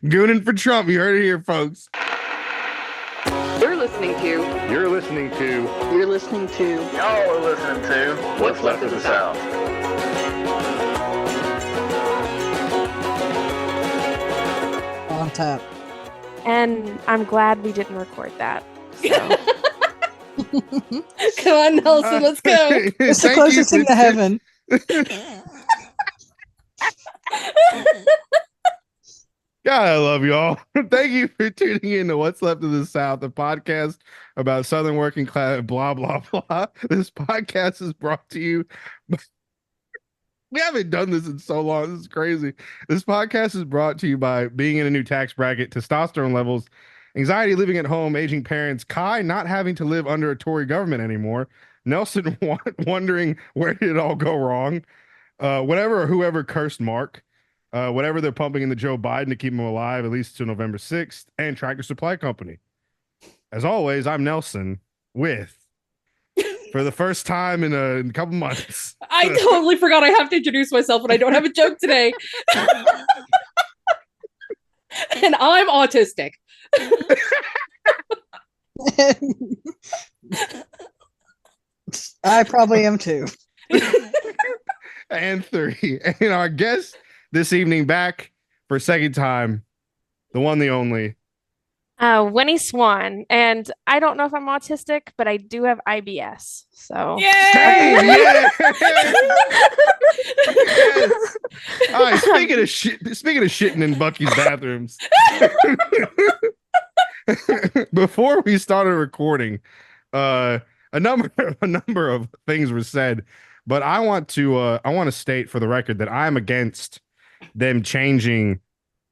Gooning for Trump. You heard it here, folks. You're listening to. You're listening to. You're listening to. Y'all are listening to What's Left of the South. On tap. And I'm glad we didn't record that. So. Come on, Nelson, let's go. It's the closest thing to heaven. God, I love y'all. Thank you for tuning in to What's Left of the South, a podcast about Southern working class, blah, blah, blah. This podcast is brought to you. We haven't done this in so long. This is crazy. This podcast is brought to you by being in a new tax bracket, testosterone levels, anxiety living at home, aging parents, Kai not having to live under a Tory government anymore, Nelson wondering where did it all go wrong, whatever or whoever cursed Mark, whatever they're pumping into Joe Biden to keep him alive at least to November 6th, and Tractor Supply Company. As always, I'm Nelson with, for the first time in a couple months. I totally forgot I have to introduce myself and I don't have a joke today. And I'm autistic. I probably am too. And 3. And our guest this evening, back for a second time, the one, the only. Winnie SWAN. And I don't know if I'm autistic, but I do have IBS. So Yay! Yes. All right, speaking of shitting in Bucky's bathrooms. Before we started recording, a number of things were said, but I want to state for the record that I'm against them changing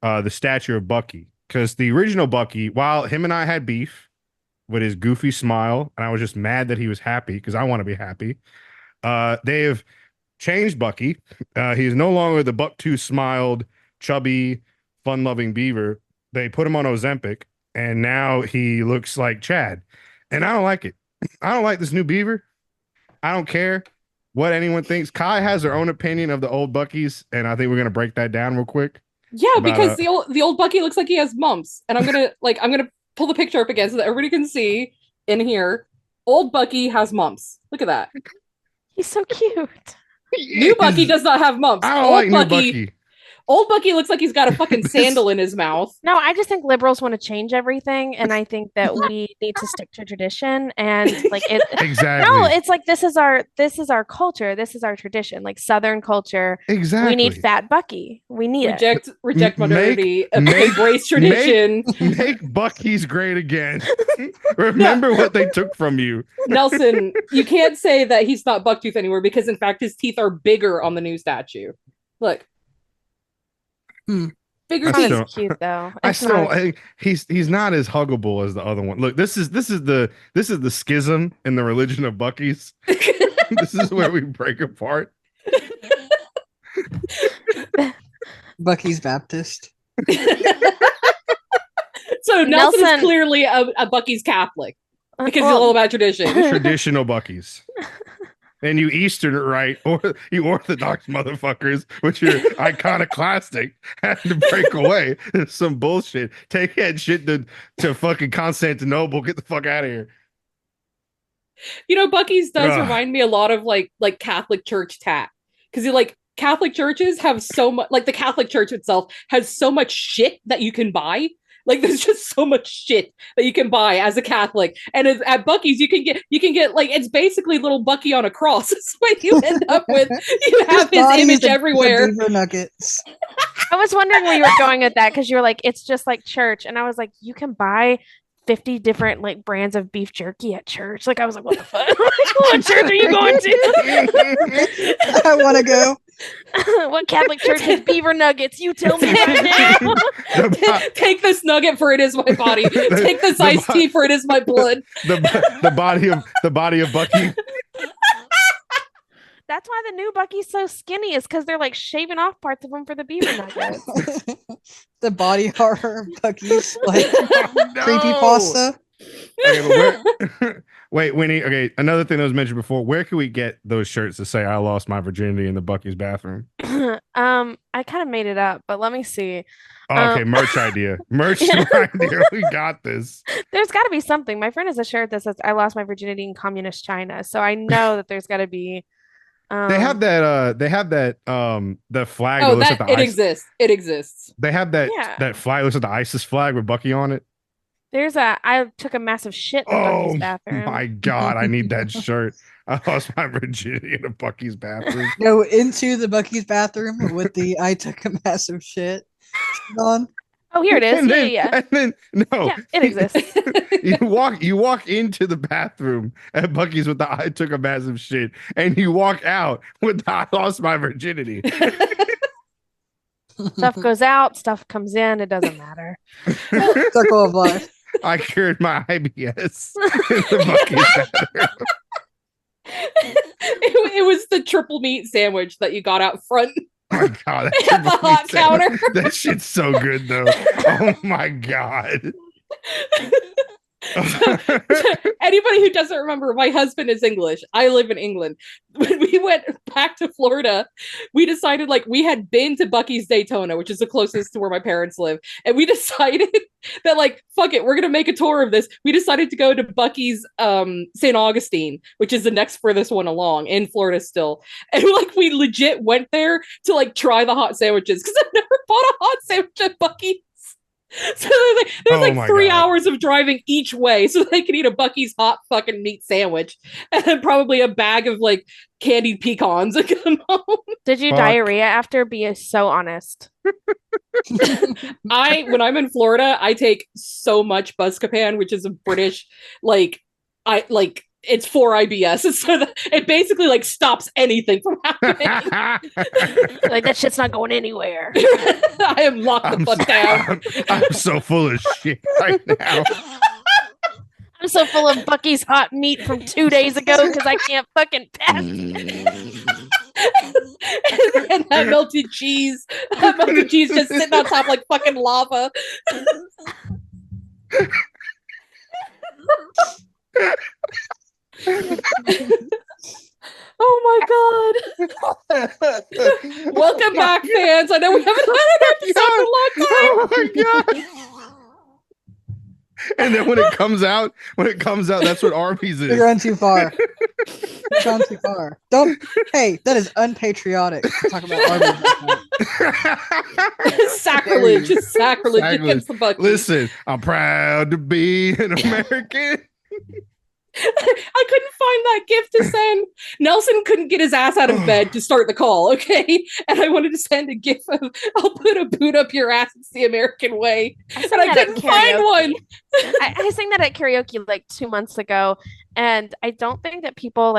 the stature of Bucky, because the original Bucky, while him and I had beef with his goofy smile, and I was just mad that he was happy because I want to be happy. They have changed Bucky. He's no longer the buck-tooth smiled, chubby, fun-loving beaver. They put him on Ozempic, and now he looks like Chad. And I don't like it. I don't like this new beaver. I don't care what anyone thinks. Kai has her own opinion of the old Buckies, and I think we're gonna break that down real quick. Yeah, because the old Bucky looks like he has mumps. And I'm gonna pull the picture up again so that everybody can see in here. Old Bucky has mumps. Look at that. he's so cute. New Bucky does not have mumps. I don't like new Bucky. Old Bucky looks like he's got a fucking sandal in his mouth. No, I just think liberals want to change everything, and I think that we need to stick to tradition. And like it, Exactly. no, it's like this is our culture, this is our tradition, like Southern culture. Exactly. We need Fat Bucky. We need Reject modernity. Embrace tradition. Make Bucky's great again. Remember what they took from you. Nelson, you can't say that he's not bucktooth anymore because in fact his teeth are bigger on the new statue. Look. Bigger teeth. It's cute though. He's not as huggable as the other one. Look, this is the schism in the religion of Bucky's. This is where we break apart. Bucky's Baptist. So Nelson is clearly a Bucky's Catholic because he's all about tradition. Traditional Bucky's. And you Eastern right, or you Orthodox motherfuckers, which are iconoclastic, had to break away. Some bullshit. Take that shit to fucking Constantinople. Get the fuck out of here. You know, Bucky's does remind me a lot of like Catholic Church tat. Because Catholic churches have so much, like the Catholic Church itself has so much shit that you can buy. Like there's just so much shit that you can buy as a Catholic, and at Bucky's you can get like it's basically little Bucky on a cross. That's what you end up with. You have his image everywhere. Beaver nuggets. I was wondering where you were going with that because you were like, it's just like church, and I was like, you can buy 50 different like brands of beef jerky at church. Like I was like, what the fuck? What church are you going to? I want to go. What Catholic church has beaver nuggets? You tell me right now. Take this nugget for it is my body. Take this iced tea for it is my blood. The body of Bucky. That's why the new Bucky's so skinny, is because they're like shaving off parts of them for the beaver nuggets. The body horror Bucky's like creepy pasta. Okay, but where, wait, Winnie. Okay, another thing that was mentioned before. Where can we get those shirts that say "I lost my virginity in the Bucky's bathroom"? I kind of made it up, but let me see. Oh, okay, merch idea. Merch idea. We got this. There's got to be something. My friend has a shirt that says "I lost my virginity in communist China," so I know that there's got to be. They have that. They have that. The flag that Oh, looks at that the it ISIS. exists. It exists. They have that. Yeah. That flag looks at the ISIS flag with Bucky on it. There's a. I took a massive shit in the Oh Bucky's bathroom. my god! I need that shirt. I lost my virginity in a Bucky's bathroom. Go into the Bucky's bathroom with the "I took a massive shit" on. Oh, here it is. And Yeah, then, yeah, yeah. and then no, Yeah, it exists. you walk into the bathroom at Bucky's with the "I took a massive shit," and you walk out with the "I lost my virginity." Stuff goes out, stuff comes in. It doesn't matter. Circle of life. I cured my IBS in the Bucky's bathroom. It was the triple meat sandwich that you got out front. Oh my god, that At the triple hot meat sandwich. counter. That shit's so good though. Oh my god. Anybody who doesn't remember, my husband is English. I live in England. When we went back to Florida, we decided we had been to Bucky's Daytona, which is the closest to where my parents live. And we decided that fuck it, we're going to make a tour of this. We decided to go to Bucky's St. Augustine, which is the next furthest one along in Florida still. And we legit went there to try the hot sandwiches because I've never bought a hot sandwich at Bucky's. So there's 3 hours of driving each way so they can eat a Bucky's hot fucking meat sandwich and then probably a bag of candied pecans and come home. Did you diarrhea after? Be so honest. When I'm in Florida, I take so much Buscopan, which is a British it's for IBS. So it basically stops anything from happening. That shit's not going anywhere. I am locked the fuck down. I'm so full of shit right now. I'm so full of Bucky's hot meat from 2 days ago because I can't fucking pass. And that melted cheese. That melted cheese just sitting on top like fucking lava. Oh my god. Welcome back, fans. I know we haven't had an episode in a long time. Oh my god. And then when it comes out, that's what Arby's is. You're going too far. You've gone too far. Don't. Hey, that is unpatriotic to talk about Arby's. Sacrilege. It's sacrilege against the Bucky's. Listen, I'm proud to be an American. I couldn't find that gift to send. Nelson couldn't get his ass out of bed to start the call, okay? And I wanted to send a gift of "I'll put a boot up your ass, it's the American way." And I couldn't find one. I sang that at karaoke 2 months ago, and I don't think that people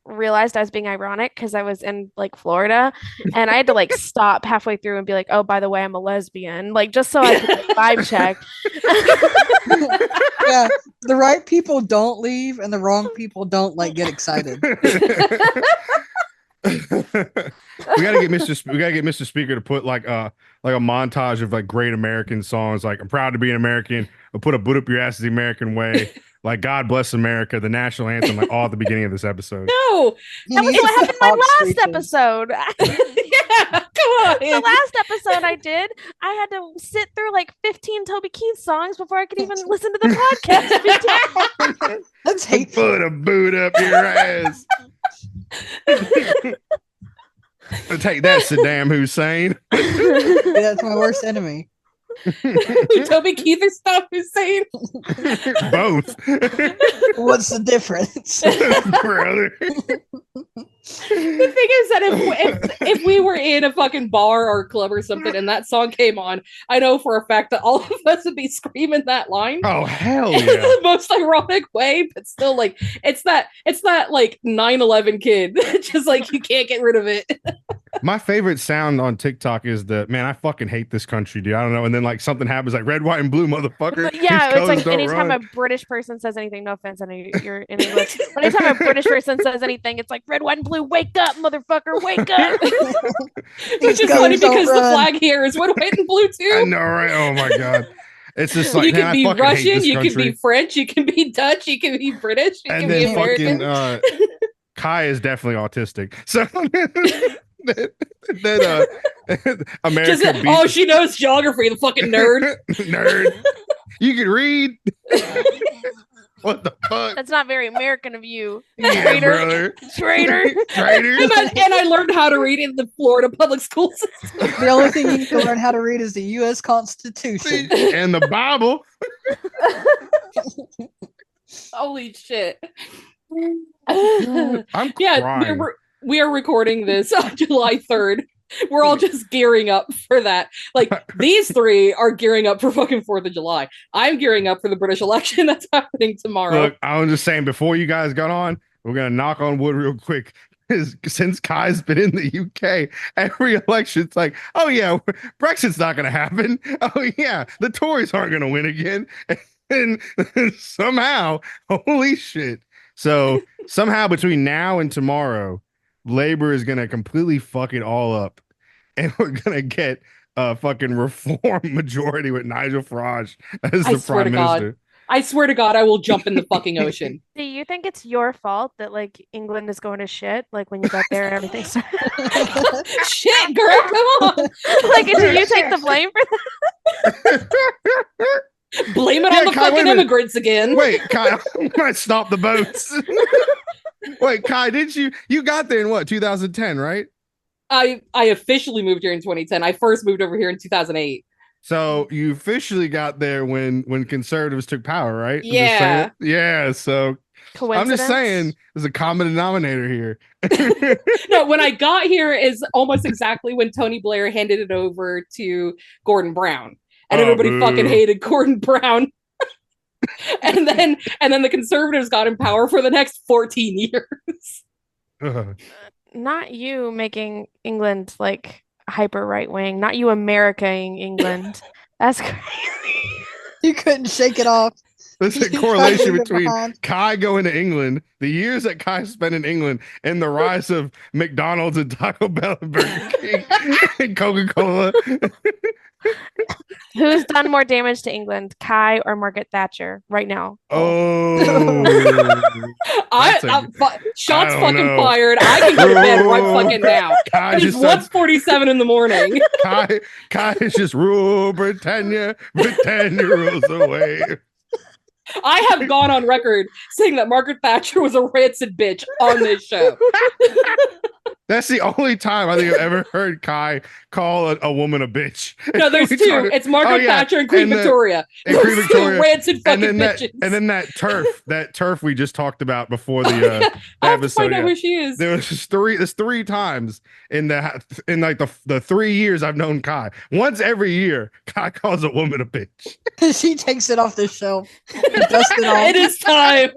realized I was being ironic because I was in Florida, and I had to stop halfway through and be like, "Oh, by the way, I'm a lesbian," just so I could vibe check. Yeah, the right people don't leave, and the wrong people don't get excited. We gotta get Mr. Speaker to put a montage of great American songs. I'm proud to be an American. I'll put a boot up your ass the American way. God bless America, the national anthem, all at the beginning of this episode. No, that was what happened in my last episode. Yeah, come on. The last episode I did, I had to sit through 15 Toby Keith songs before I could even listen to the podcast. That's hateful. Put a boot up your ass. Take that, Saddam Hussein. That's my worst enemy. Toby Keith or Saddam Hussein? Both. What's the difference? Brother. The thing is that if we were in a fucking bar or club or something and that song came on, I know for a fact that all of us would be screaming that line. Oh hell yeah! In the most ironic way, but still, it's that 9/11 kid. Just you can't get rid of it. My favorite sound on TikTok is I fucking hate this country, dude. I don't know. And then something happens red, white, and blue, motherfucker. Yeah, it's anytime a British person says anything, no offense, I know you're in English. But anytime a British person says anything, it's red, white, and blue. Wake up, motherfucker, wake up. Which is funny because the flag here is red, white, and blue too. I know, right? Oh my god. It's just like, You man, can I be fucking hate Russian, this you can country. be French, you can be Dutch, you can be British, you And can be then American. fucking Kai is definitely autistic. So then America beat She knows geography, the fucking nerd. nerd. You can read. What the fuck? That's not very American of you. Yeah, Traitor. brother. Traitor. Traitor. And I learned how to read in the Florida public school system. The only thing you need to learn how to read is the U.S. Constitution. And the Bible. Holy shit. I'm crying. We are recording this on July 3rd. We're all just gearing up for that. Like, these three are gearing up for fucking 4th of July. I'm gearing up for the British election that's happening tomorrow. Look, I was just saying, before you guys got on, we're going to knock on wood real quick. Since Kai's been in the UK, every election's like, oh yeah, Brexit's not going to happen. Oh yeah, the Tories aren't going to win again. And somehow, holy shit. So somehow between now and tomorrow, Labor is going to completely fuck it all up. And we're going to get a fucking reform majority with Nigel Farage as the prime minister. I swear to God, I will jump in the fucking ocean. Do you think it's your fault that like England is going to shit? Like when you got there and everything started. Shit, girl, come on. Like, do you take the blame for that? Blame it on the Kai, fucking immigrants again. Wait, Kai, I'm going to stop the boats. Wait, Kai, did you got there in what, 2010, right? I officially moved here in 2010. I first moved over here in 2008. So you officially got there when conservatives took power, right? Yeah. Yeah. So I'm just saying there's a common denominator here. No, when I got here is almost exactly when Tony Blair handed it over to Gordon Brown. And everybody fucking hated Gordon Brown. and then the conservatives got in power for the next 14 years. Not you making England like hyper right wing, not you Americaing England. That's crazy. You couldn't shake it off. There's a correlation between Kai going to England, the years that Kai spent in England, and the rise of McDonald's and Taco Bell and Burger King and Coca-Cola. Who's done more damage to England, Kai or Margaret Thatcher right now? Oh. Shots fucking fired. I can go to bed right fucking now. It's 1:47 in the morning. Kai is just rule Britannia rules away. I have gone on record saying that Margaret Thatcher was a rancid bitch on this show. That's the only time I think I've ever heard Kai call a woman a bitch. No, there's two. It's Margaret Thatcher and Queen Victoria. And Queen Victoria. Rancid fucking bitches. And then that turf we just talked about before the episode. I know who she is. There's three times in the 3 years I've known Kai. Once every year, Kai calls a woman a bitch. She takes it off the shelf. Dust it off. It is time.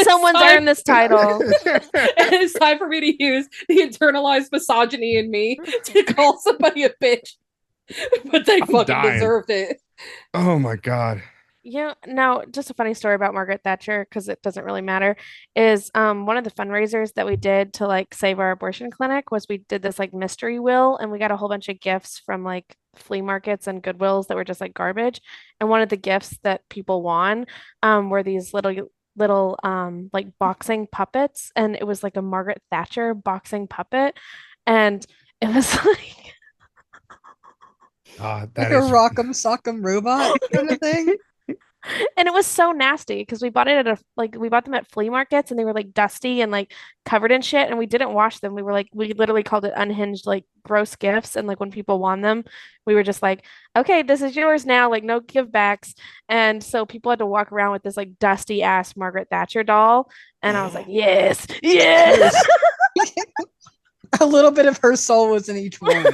Someone's earned this title. It is time for me to use the internalized misogyny in me to call somebody a bitch. But they fucking deserved it. Oh my God. Yeah, now just a funny story about Margaret Thatcher, because it doesn't really matter, is one of the fundraisers that we did to like save our abortion clinic was we did this like mystery wheel, and we got a whole bunch of gifts from like flea markets and Goodwills that were just like garbage. And one of the gifts that people won were these little like boxing puppets, and it was like a Margaret Thatcher boxing puppet, and it was like like a rock'em sock'em robot kind of thing. And it was so nasty because we bought it at we bought them at flea markets, and they were like dusty and like covered in shit, and we didn't wash them. We literally called it unhinged, like gross gifts. And like when people won them, we were just like, okay, this is yours now, like no give backs. And so people had to walk around with this like dusty ass Margaret Thatcher doll, and I was like, yes. A little bit of her soul was in each one.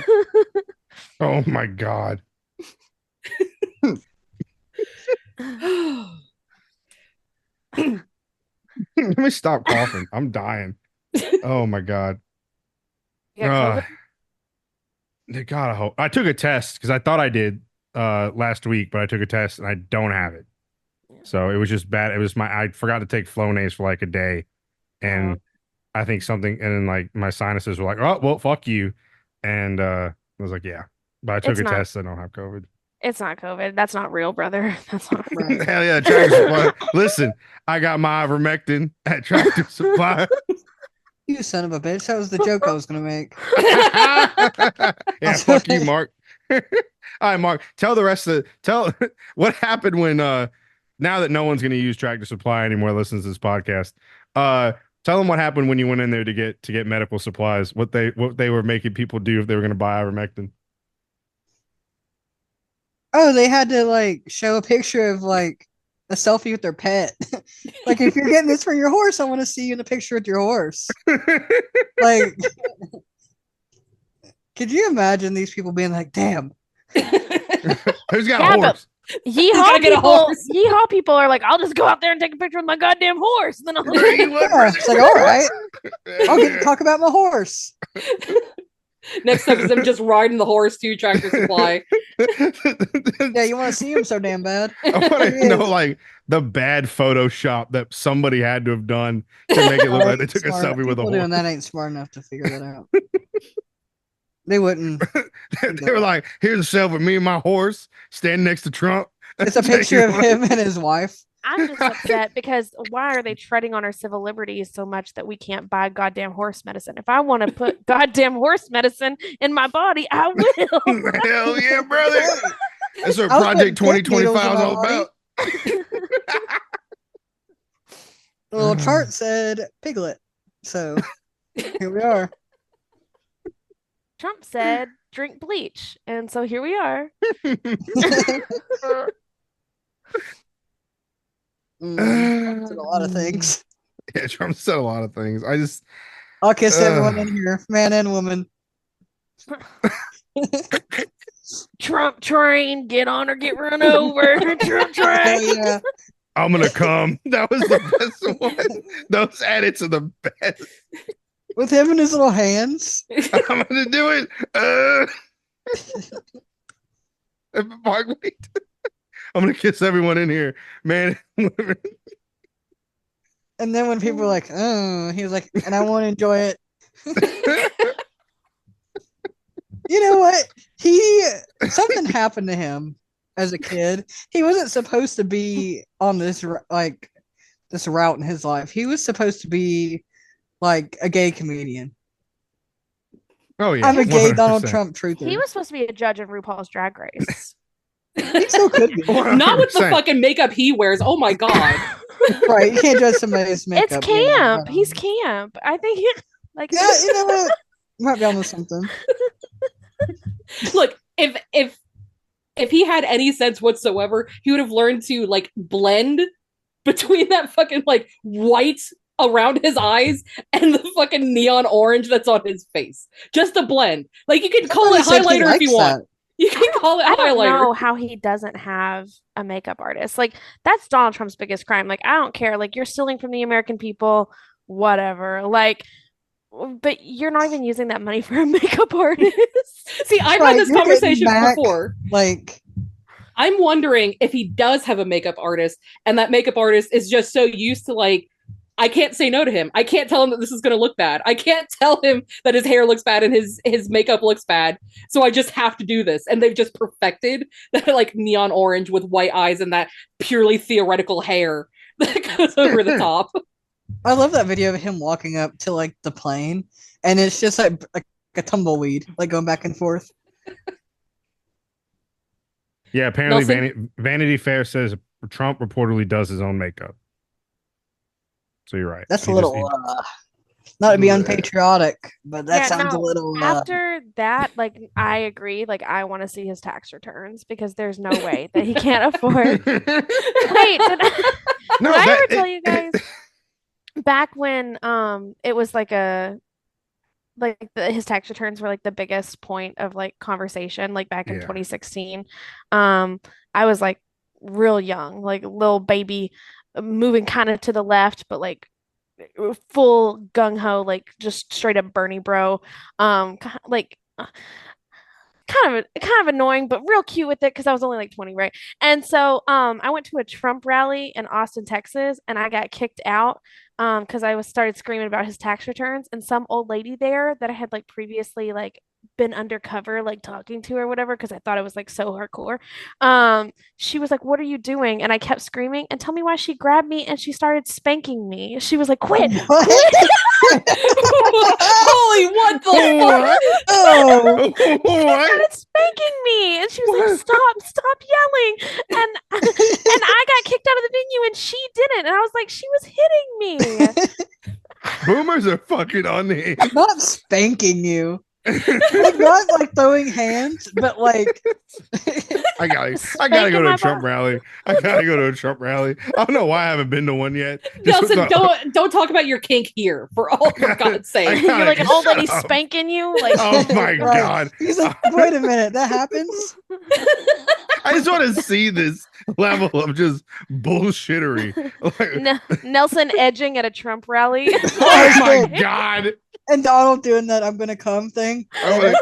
Oh my God. Let me stop coughing. I'm dying. Oh my God. God, I hope I took a test because I thought I did last week, but I took a test and I don't have it. So it was just bad. I forgot to take Flonase for like a day, and I think something, and then like my sinuses were like, oh well, fuck you, and I was like, yeah, but I took a test. I don't have COVID. It's not COVID. That's not real, brother. That's not real. Right. Hell yeah, Tractor Supply. Listen, I got my ivermectin at Tractor Supply. You son of a bitch. That was the joke I was gonna make. Yeah, fuck you, Mark. All right, Mark. Tell the rest of what happened when now that no one's gonna use Tractor Supply anymore, listens to this podcast. Tell them what happened when you went in there to get medical supplies. What they were making people do if they were gonna buy ivermectin. Oh, they had to like show a picture of like a selfie with their pet. Like, if you're getting this for your horse, I want to see you in a picture with your horse. Like, could you imagine these people being like, "Damn, Who's got Yeah, a horse? Yeehaw get a people, horse. yeehaw people are like, I'll just go out there and take a picture with my goddamn horse. And then I'll yeah." It's like, all right, I'll get to talk about my horse. Next up is them just riding the horse to Tractor Supply. Yeah, you want to see him so damn bad. I want to know like the bad Photoshop that somebody had to have done to make it look like they took a selfie with a People doing horse. that ain't smart enough to figure that out. They wouldn't. They were like, "Here's a selfie of me and my horse standing next to Trump." It's a picture of him and his wife. I'm just upset because why are they treading on our civil liberties so much that we can't buy goddamn horse medicine? If I want to put goddamn horse medicine in my body, I will. Hell yeah, brother! That's what I was Project putting dick 2025 is needles in my all body. about. The little chart said piglet. So here we are. Trump said drink bleach, and so here we are. Trump said a lot of things. Yeah, Trump said a lot of things. I just I'll kiss everyone in here, man and woman. Trump train, get on or get run over. Trump Hell train. yeah. I'm gonna come. That was the best one. Those edits are the best. With him in his little hands. I'm gonna do it. Mark, wait. I'm gonna kiss everyone in here, man. And then when people were like, oh, he was like, and I want to enjoy it. You know what? Something happened to him as a kid. He wasn't supposed to be on this this route in his life. He was supposed to be like a gay comedian. Oh yeah, I'm a gay 100%. Donald Trump truther. He was supposed to be a judge of RuPaul's Drag Race. He still could be. Not with the 100%. fucking makeup he wears. Oh my god. Right. You can't judge somebody's makeup. It's you know, camp. but, He's camp. I think like yeah, you know what? Might be onto something. Look, if he had any sense whatsoever, he would have learned to like blend between that fucking like white around his eyes and the fucking neon orange that's on his face. Just a blend. Like you can call it Somebody said he highlighter if you likes want. that. You can call it I don't highlighter. know how he doesn't have a makeup artist. Like that's Donald Trump's biggest crime. Like I don't care. Like you're stealing from the American people, whatever. Like, but you're not even using that money for a makeup artist. See, I've Right, had this you're getting conversation back- before. Like, I'm wondering if he does have a makeup artist and that makeup artist is just so used to like, I can't say no to him. I can't tell him that this is going to look bad. I can't tell him that his hair looks bad and his makeup looks bad. So I just have to do this. And they've just perfected that like neon orange with white eyes and that purely theoretical hair that goes over the top. I love that video of him walking up to like the plane, and it's just like a tumbleweed, like going back and forth. Yeah, apparently Nelson? Vanity Fair says Trump reportedly does his own makeup. So you're right. That's He a just little, needs- not to be Yeah. unpatriotic, but that Yeah, sounds a no, little. After that, like I agree. Like I want to see his tax returns because there's no way that he can't afford. Wait, did No, I that- ever tell you guys back when it was like his tax returns were like the biggest point of like conversation like back in Yeah. 2016. I was like real young, like little baby, moving kind of to the left, but like full gung-ho, like just straight up Bernie bro. Like kind of annoying, but real cute with it because I was only like 20, right? And so I went to a Trump rally in Austin, Texas, and I got kicked out because I started screaming about his tax returns, and some old lady there that I had like previously like been undercover like talking to or whatever because I thought it was like so hardcore. She was like, "What are you doing?" And I kept screaming and tell me why she grabbed me and she started spanking me. She was like, "Quit, What? quit." Holy, what the fuck? Oh, She What? started spanking me and she was like, "Stop yelling." And I got kicked out of the venue and she didn't. And I was like, "She was hitting me." Boomers are fucking unhinged. not spanking you. Like not like throwing hands, but like I gotta go Spanking to my a Trump butt. rally. I gotta go to a Trump rally. I don't know why I haven't been to one yet. Just Nelson, with the- don't talk about your kink here, for God's sake. I- You're like an old Shut lady up. spanking you. Like, Oh my Right. god! He's like, wait a minute, that happens? I just want to see this level of just bullshittery. Like, Nelson edging at a Trump rally. oh my god! And Donald doing that I'm gonna come thing. I'm like,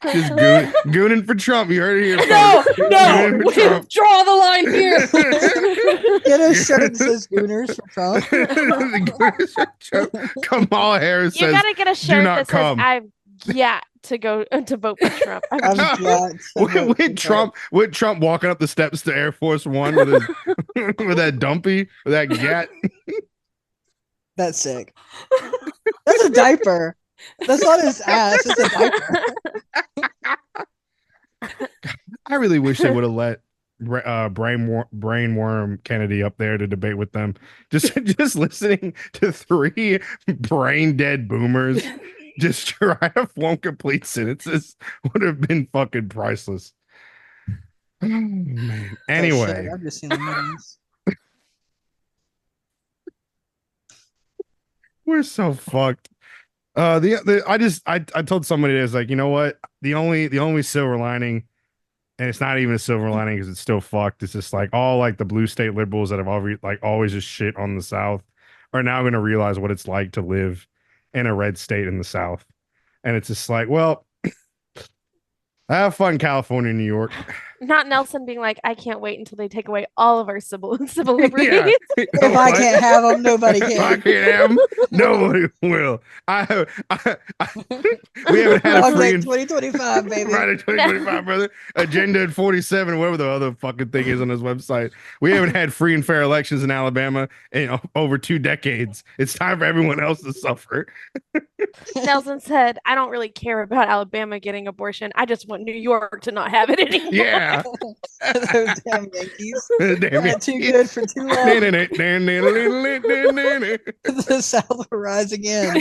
just gooning for Trump. You heard it here. No, folks. no, Gooning for Trump. draw the line here. Get a shirt that says Gooners for Trump. The Gooners for Trump. Kamala Harris You says, gotta get a shirt not that come." says "I've got to go to vote for Trump." I'm glad someone- with Trump walking up the steps to Air Force One with his with that dumpy, with that gat. That's sick. That's a diaper. That's not his ass. It's a diaper. I really wish they would have let brainworm Kennedy up there to debate with them. Just listening to three brain dead boomers just try to form complete sentences would have been fucking priceless. Oh, man. Oh, Anyway, shit, I've just seen the memes. we're so fucked. I told somebody this, like, you know what? The only silver lining, and it's not even a silver lining because it's still fucked. It's just like all like the blue state liberals that have always just shit on the South are now going to realize what it's like to live in a red state in the South, and it's just like, well, have fun, California, New York. Not Nelson being like, "I can't wait until they take away all of our civil liberties." Yeah. If I can't have them, nobody If I can. can't have 'em, nobody will. We haven't had a I'm free like 2025, baby. Friday 2025, brother. Agenda at 47, whatever the other fucking thing is on his website. We haven't had free and fair elections in Alabama in over 2 decades. It's time for everyone else to suffer. Nelson said, "I don't really care about Alabama getting abortion. I just want New York to not have it anymore." Yeah. Those damn Yankees. Damn They're it. too good for too long. The South will rise again.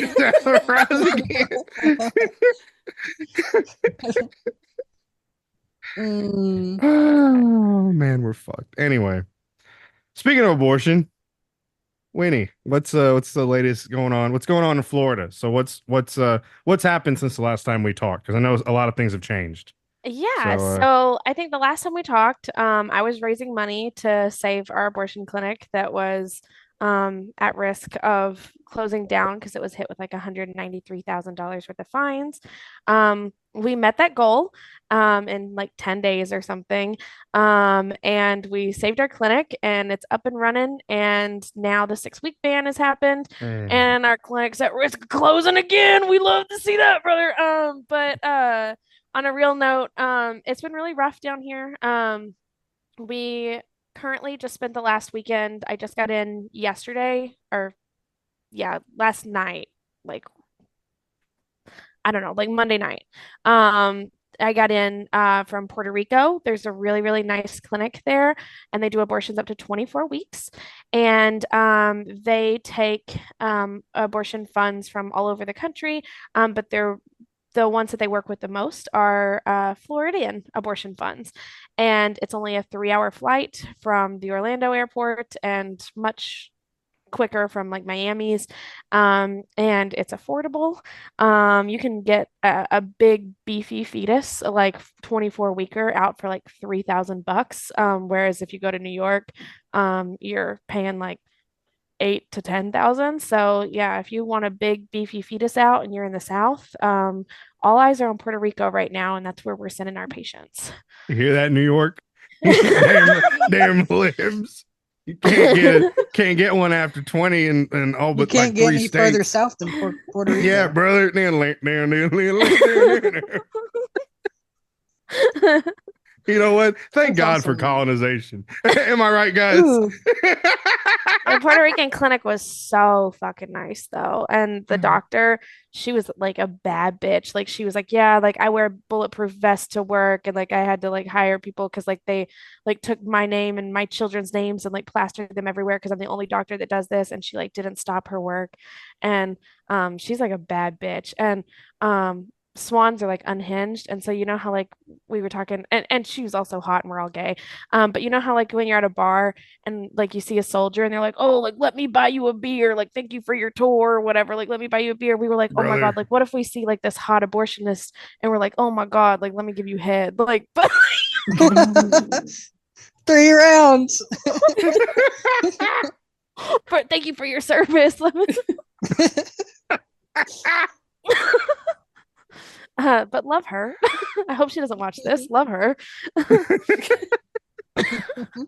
Mm, Oh man, we're fucked. Anyway, speaking of abortion, Winnie, what's the latest going on? What's going on in Florida? So what's happened since the last time we talked? Because I know a lot of things have changed. Yeah, So, so I think the last time we talked, I was raising money to save our abortion clinic that was at risk of closing down because it was hit with like $193,000 worth of fines. We met that goal in like 10 days or something. And we saved our clinic and it's up and running. And now the 6-week ban has happened and our clinic's at risk of closing again. We love to see that, brother. But on a real note, it's been really rough down here. We currently just spent the last weekend. I just got in yesterday, or yeah, last night, like I don't know, like Monday night. I got in from Puerto Rico. There's a really, really nice clinic there, and they do abortions up to 24 weeks. And they take abortion funds from all over the country, but the ones that they work with the most are Floridian abortion funds. And it's only a 3-hour flight from the Orlando airport and much quicker from like Miami's. And it's affordable. You can get a big beefy fetus, like 24 weeker out for like $3,000. Whereas if you go to New York, you're paying like 8 to 10,000. So yeah, if you want a big beefy fetus out and you're in the South, all eyes are on Puerto Rico right now, and that's where we're sending our patients. You hear that, New York? damn libs. You can't get one after 20 and all You but can't like get 3 any further states. south than Puerto Rico. Yeah, brother. You know what? Thank That's God for awesome. colonization. Am I right, guys? Ooh, The Puerto Rican clinic was so fucking nice though. And the doctor, she was like a bad bitch. Like she was like, yeah, like I wear bulletproof vest to work and like I had to like hire people because like they like took my name and my children's names and like plastered them everywhere because I'm the only doctor that does this. And she like didn't stop her work. And she's like a bad bitch. And swans are like unhinged. And so you know how like we were talking and she was also hot and we're all gay. But you know how like when you're at a bar and like you see a soldier and they're like, oh, like let me buy you a beer, like thank you for your tour or whatever, like let me buy you a beer. We were like, oh my God, Brother. like what if we see like this hot abortionist and we're like, oh my God, like let me give you head, like but 3 rounds. but thank you for your service. But love her. I hope she doesn't watch this. Love her.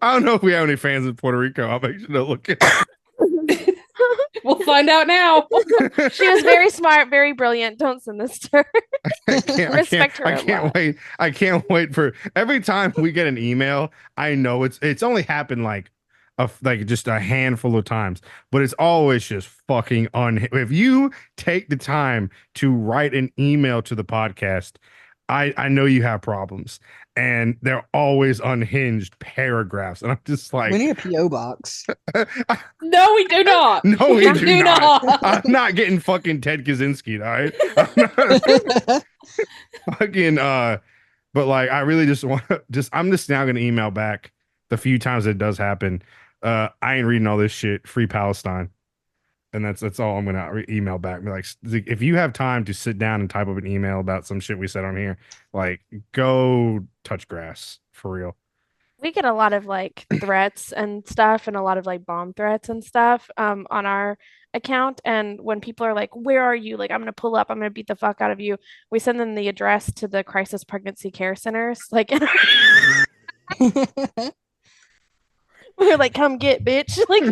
I don't know if we have any fans in Puerto Rico. I'll make sure to look it up. We'll find out now. She was very smart, very brilliant. Don't send this to her. Respect her I a can't lot. wait. I can't wait for every time we get an email. I know it's only happened like like just a handful of times, but it's always just fucking if you take the time to write an email to the podcast, I know you have problems, and they're always unhinged paragraphs, and I'm just We like, need a PO box. No, we do not. no, we do do not. not. I'm not getting fucking Ted Kaczynski, all right? I'm not fucking but like I really just want to I'm just now gonna email back the few times it does happen. I ain't reading all this shit. Free Palestine. And that's all I'm gonna email back. Be like, if you have time to sit down and type up an email about some shit we said on here, like go touch grass for real. We get a lot of like threats and stuff and a lot of like bomb threats and stuff on our account. And when people are like, where are you? Like, I'm gonna pull up, I'm gonna beat the fuck out of you. We send them the address to the crisis pregnancy care centers. Like we're like, come get bitch. Like I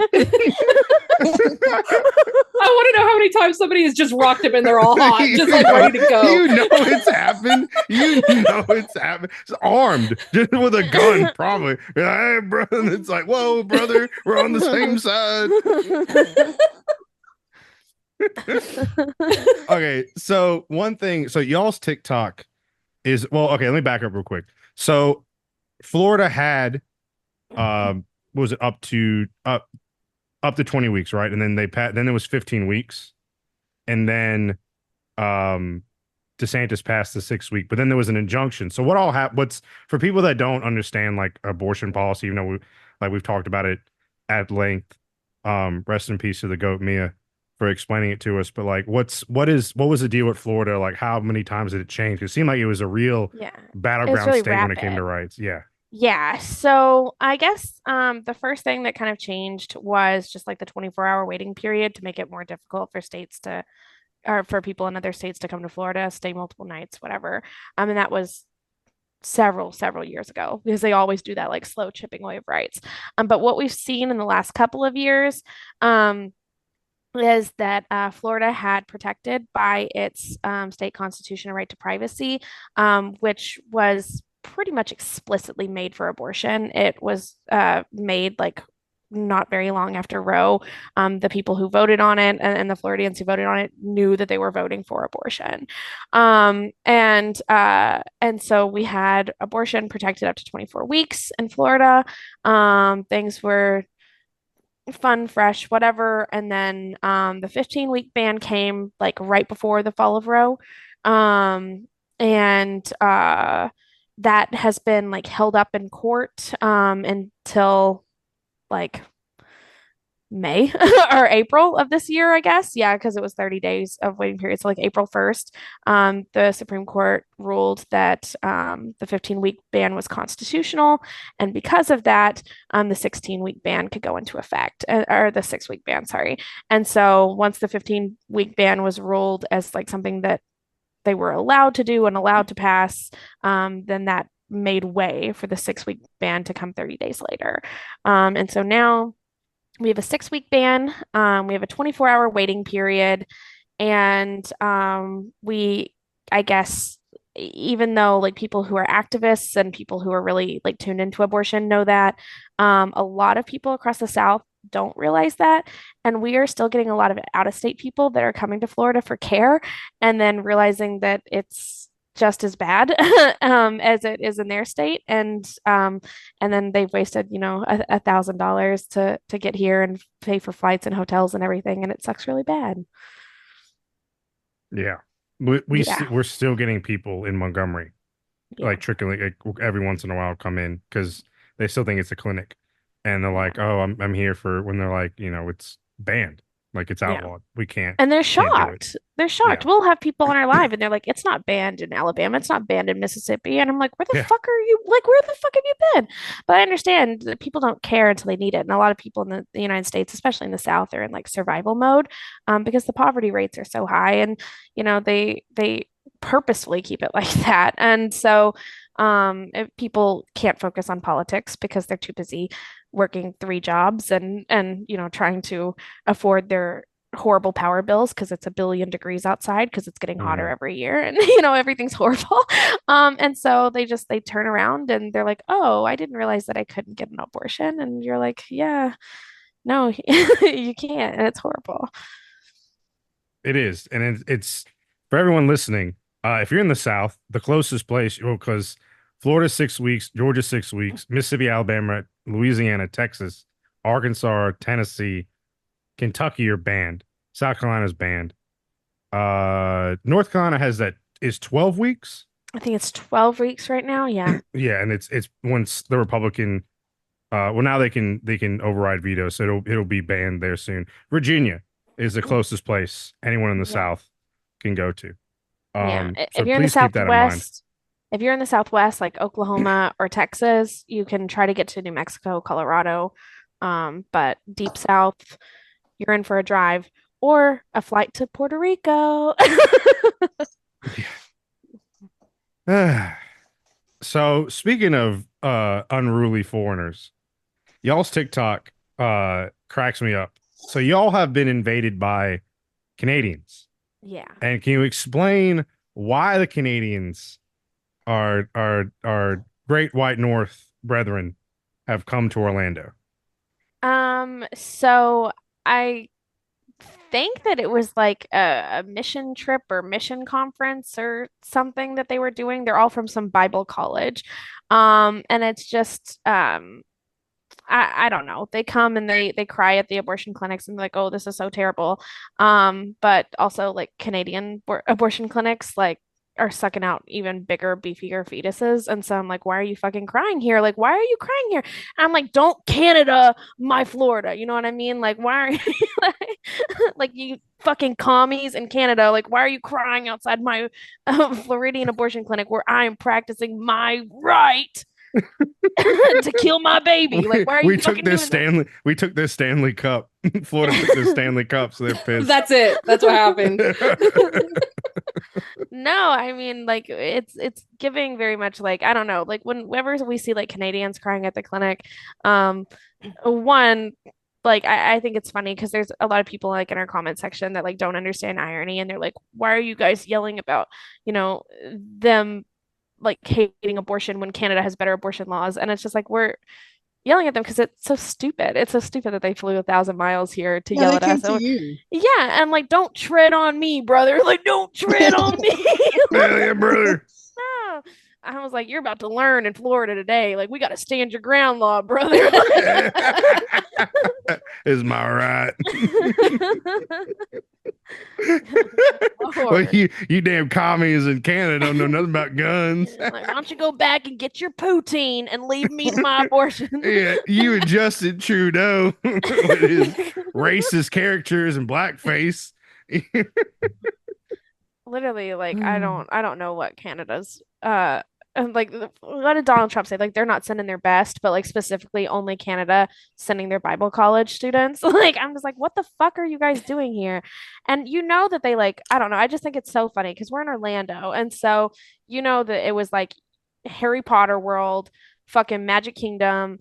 want to know how many times somebody has just rocked him and they're all hot, just like ready to go. You know it's happened. You know it's happened. It's armed, just with a gun, probably. Hey, bro. And it's like, whoa, brother, we're on the same side. Okay, so one thing, so y'all's TikTok is okay, let me back up real quick. So Florida had what was it up to 20 weeks, right? And then then it was 15 weeks. And then DeSantis passed the 6-week, but then there was an injunction. So what all happened? What's for people that don't understand like abortion policy, even though we've talked about it at length. Rest in peace to the goat Mia for explaining it to us. But like, what was the deal with Florida? Like, how many times did it change? It seemed like it was a real battleground really state when it came to rapid. rights. Yeah. Yeah, so I guess the first thing that kind of changed was just like the 24-hour waiting period to make it more difficult for states to or for people in other states to come to Florida, stay multiple nights, whatever. And that was several years ago because they always do that like slow chipping away of rights. But what we've seen in the last couple of years is that Florida had protected by its state constitution a right to privacy, which was pretty much explicitly made for abortion. It was made like not very long after Roe. The people who voted on it and the Floridians who voted on it knew that they were voting for abortion. And so we had abortion protected up to 24 weeks in Florida. Things were fun, fresh, whatever. And then the 15-week ban came like right before the fall of Roe. And that has been like held up in court until like May or April of this year, I guess. Yeah, because it was 30 days of waiting period. So like April 1st, the Supreme Court ruled that the 15-week ban was constitutional. And because of that, the 16-week ban could go into effect, or the 6-week ban, sorry. And so once the 15-week ban was ruled as like something that they were allowed to do and allowed to pass, then that made way for the 6 week ban to come 30 days later. And so now we have a 6 week ban. We have a 24-hour waiting period. And I guess, even though like people who are activists and people who are really like tuned into abortion know that, a lot of people across the South don't realize that. And we are still getting a lot of out of state people that are coming to Florida for care and then realizing that it's just as bad as it is in their state. And then they've wasted, $1,000 to get here and pay for flights and hotels and everything. And it sucks really bad. Yeah. We're Yeah. still getting people in Montgomery, Yeah. like trickling, like, every once in a while come in because they still think it's a clinic. And they're like, oh, I'm here for, when they're like, it's banned. Like, it's Yeah. outlawed. We can't. And they're Can't do it. shocked. They're shocked. Yeah. We'll have people on our live and they're like, it's not banned in Alabama. It's not banned in Mississippi. And I'm like, where the Yeah. fuck are you? Like, where the fuck have you been? But I understand that people don't care until they need it. And a lot of people in the United States, especially in the South, are in like survival mode, because the poverty rates are so high. And, they purposefully keep it like that. And so if people can't focus on politics because they're too busy working 3 jobs and trying to afford their horrible power bills because it's 1 billion degrees outside because it's getting hotter every year and everything's horrible. And so they turn around and they're like, oh, I didn't realize that I couldn't get an abortion. And you're like, yeah, no, you can't, and it's horrible. It is. And it's for everyone listening. If you're in the South, the closest place, because Florida 6 weeks, Georgia 6 weeks, Mississippi, Alabama, Louisiana, Texas, Arkansas, Tennessee, Kentucky are banned. South Carolina's banned. North Carolina is 12 weeks. I think it's 12 weeks right now. Yeah. Yeah, and it's once the Republican well, now they can override veto, so it'll be banned there soon. Virginia is the closest place anyone in the Yeah. South can go to. Yeah. So If you're in the please keep that in mind. Southwest, if you're in the Southwest, like Oklahoma or Texas, you can try to get to New Mexico, Colorado. But deep South, you're in for a drive or a flight to Puerto Rico. So speaking of unruly foreigners, y'all's TikTok cracks me up. So y'all have been invaded by Canadians. Yeah. And can you explain why the Canadians, our great white North brethren, have come to Orlando? So I think that it was like a mission trip or mission conference or something that they were doing. They're all from some Bible college. And it's just I don't know. They come and they cry at the abortion clinics and they're like, oh, this is so terrible. But also like Canadian abortion clinics like are sucking out even bigger, beefier fetuses. And so I'm like, why are you fucking crying here? Like, why are you crying here? And I'm like, don't Canada my Florida. You know what I mean? Like, why are you like you fucking commies in Canada? Like, why are you crying outside my Floridian abortion clinic where I am practicing my right to kill my baby? Like, why are you fucking doing that? We took their Stanley Cup. Florida took their Stanley Cup, so they're pissed. That's it. That's what happened. No, I mean, like it's giving very much like I don't know, like whenever we see like Canadians crying at the clinic, one like I think it's funny because there's a lot of people like in our comment section that like don't understand irony and they're like, why are you guys yelling about, them like hating abortion when Canada has better abortion laws? And it's just like we're yelling at them because it's so stupid. It's so stupid that they flew 1,000 miles here to yell they at came us. to you. Yeah, and like, don't tread on me, brother. Like, don't tread on me. Yeah, brother. No. I was like, you're about to learn in Florida today. Like, we got to stand your ground law, brother. Is my right? Well, Lord. you damn commies in Canada don't know nothing about guns. Like, why don't you go back and get your poutine and leave me to my abortion? Yeah, you and Justin Trudeau with his racist characters and blackface. Literally, like I don't know what Canada's and like what did Donald Trump say? Like they're not sending their best, but like specifically only Canada sending their Bible college students. Like I'm just like, what the fuck are you guys doing here? And that they like, I don't know. I just think it's so funny because we're in Orlando, and so that it was like Harry Potter World, fucking Magic Kingdom,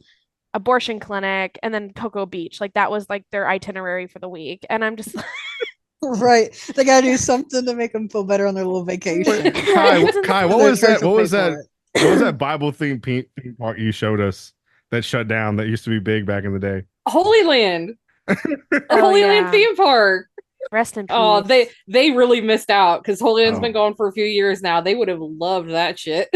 abortion clinic, and then Cocoa Beach. Like that was like their itinerary for the week. And I'm just Right. They gotta do something to make them feel better on their little vacation. Wait, Kai, what was that? What was that? It. What was that Bible theme park you showed us that shut down that used to be big back in the day? Holy Land. Oh, Holy yeah. Land theme park. Rest in peace. Oh, they really missed out because Holy Land's Oh. been going for a few years now. They would have loved that shit.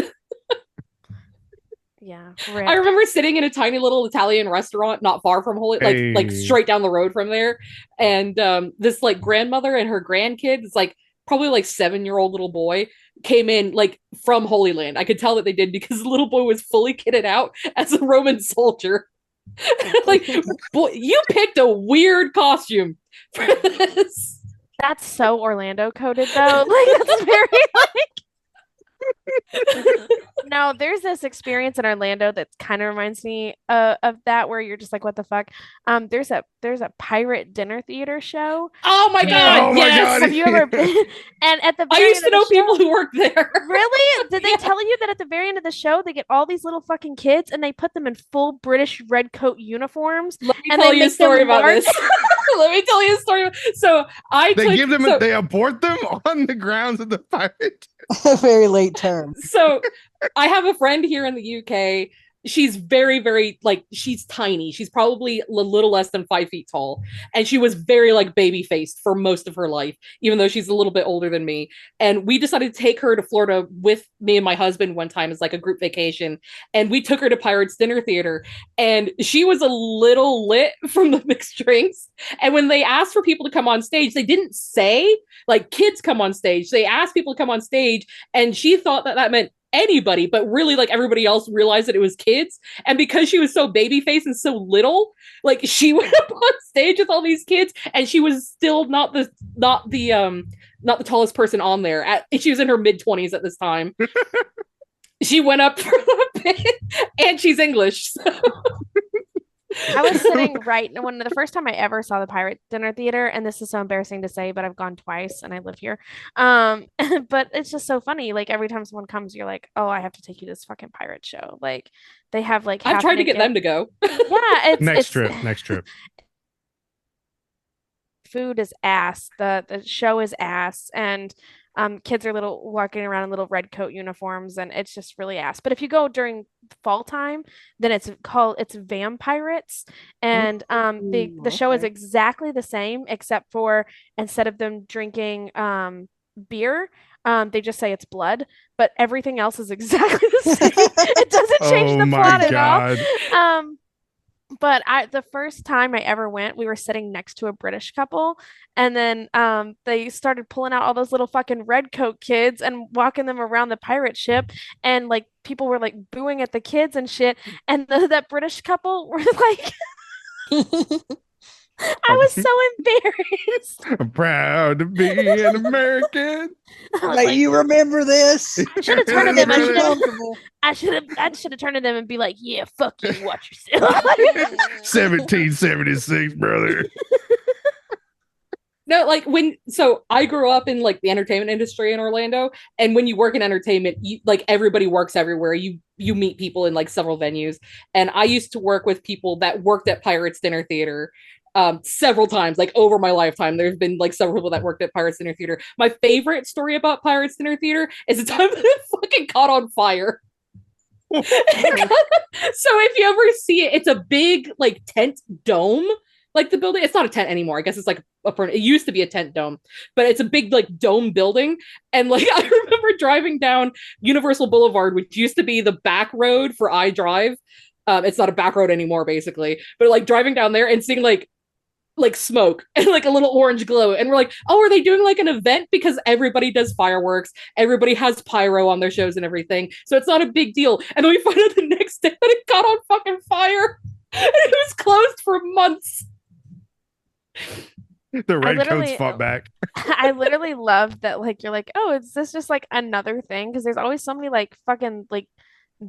Yeah. I remember sitting in a tiny little Italian restaurant not far from Holy, like straight down the road from there, and this like grandmother and her grandkids, like probably like 7-year-old little boy, came in like from Holy Land. I could tell that they did because the little boy was fully kitted out as a Roman soldier. Like, boy, you picked a weird costume for this. That's so Orlando coded though. Like that's very no, there's this experience in Orlando that kind of reminds me of that where you're just like, what the fuck? There's a pirate dinner theater show. Oh my god! Oh my Yes. God. Have you ever been? And at the I very used to end of know the show- people who worked there. Really? Did they tell you that at the very end of the show they get all these little fucking kids and they put them in full British red coat uniforms? Let me And tell they you a make story them about march? this. Let me tell you a story. So They abort them on the grounds of the pirate. A very late term. So I have a friend here in the UK. She's very, very like she's tiny. She's probably a little less than 5 feet tall, and she was very like baby faced for most of her life, even though she's a little bit older than me. And we decided to take her to Florida with me and my husband one time as like a group vacation, and we took her to Pirates Dinner Theater, and she was a little lit from the mixed drinks. And when they asked for people to come on stage, they didn't say like kids come on stage. They asked people to come on stage, and she thought that meant anybody, but really like everybody else realized that it was kids. And because she was so baby faced and so little, like she went up on stage with all these kids, and she was still not the tallest person on there. She was in her mid-20s at this time. She went up for the bit, and she's English. So. I was sitting right when the first time I ever saw the Pirate Dinner Theater, and this is so embarrassing to say, but I've gone twice and I live here. But it's just so funny. Like every time someone comes, you're like, oh, I have to take you to this fucking pirate show. Like they have like I've tried to get them to go. Yeah, Next trip. Food is ass. The show is ass, and kids are little walking around in little red coat uniforms, and it's just really ass. But if you go during fall time, then it's Vampirates, and the show is exactly the same except for instead of them drinking beer, they just say it's blood, but everything else is exactly the same. It doesn't change the plot at all. But the first time I ever went, we were sitting next to a British couple, and then they started pulling out all those little fucking red coat kids and walking them around the pirate ship, and like people were like booing at the kids and shit, and that British couple were like I was so embarrassed. I'm proud to be an American. Like, you remember this? I should have turned to them. Uncomfortable. I should have turned to them and be like, "Yeah, fuck you, watch yourself." 1776, brother. No, like so I grew up in like the entertainment industry in Orlando, and when you work in entertainment, like everybody works everywhere. You meet people in like several venues, and I used to work with people that worked at Pirates Dinner Theater. Several times, like over my lifetime, there's been like several people that worked at Pirates Dinner Theater. My favorite story about Pirates Dinner Theater is the time that it fucking caught on fire. So if you ever see it, it's a big like tent dome. Like the building, it's not a tent anymore. I guess it's like it used to be a tent dome, but it's a big like dome building. And like I remember driving down Universal Boulevard, which used to be the back road for iDrive. It's not a back road anymore, basically. But like driving down there and seeing like smoke and like a little orange glow, and we're like, oh, are they doing like an event? Because everybody does fireworks, everybody has pyro on their shows and everything, so it's not a big deal. And then we find out the next day that it caught on fucking fire and it was closed for months. The redcoats fought back. I literally love that. Like you're like, oh, is this just like another thing? Because there's always so many like fucking like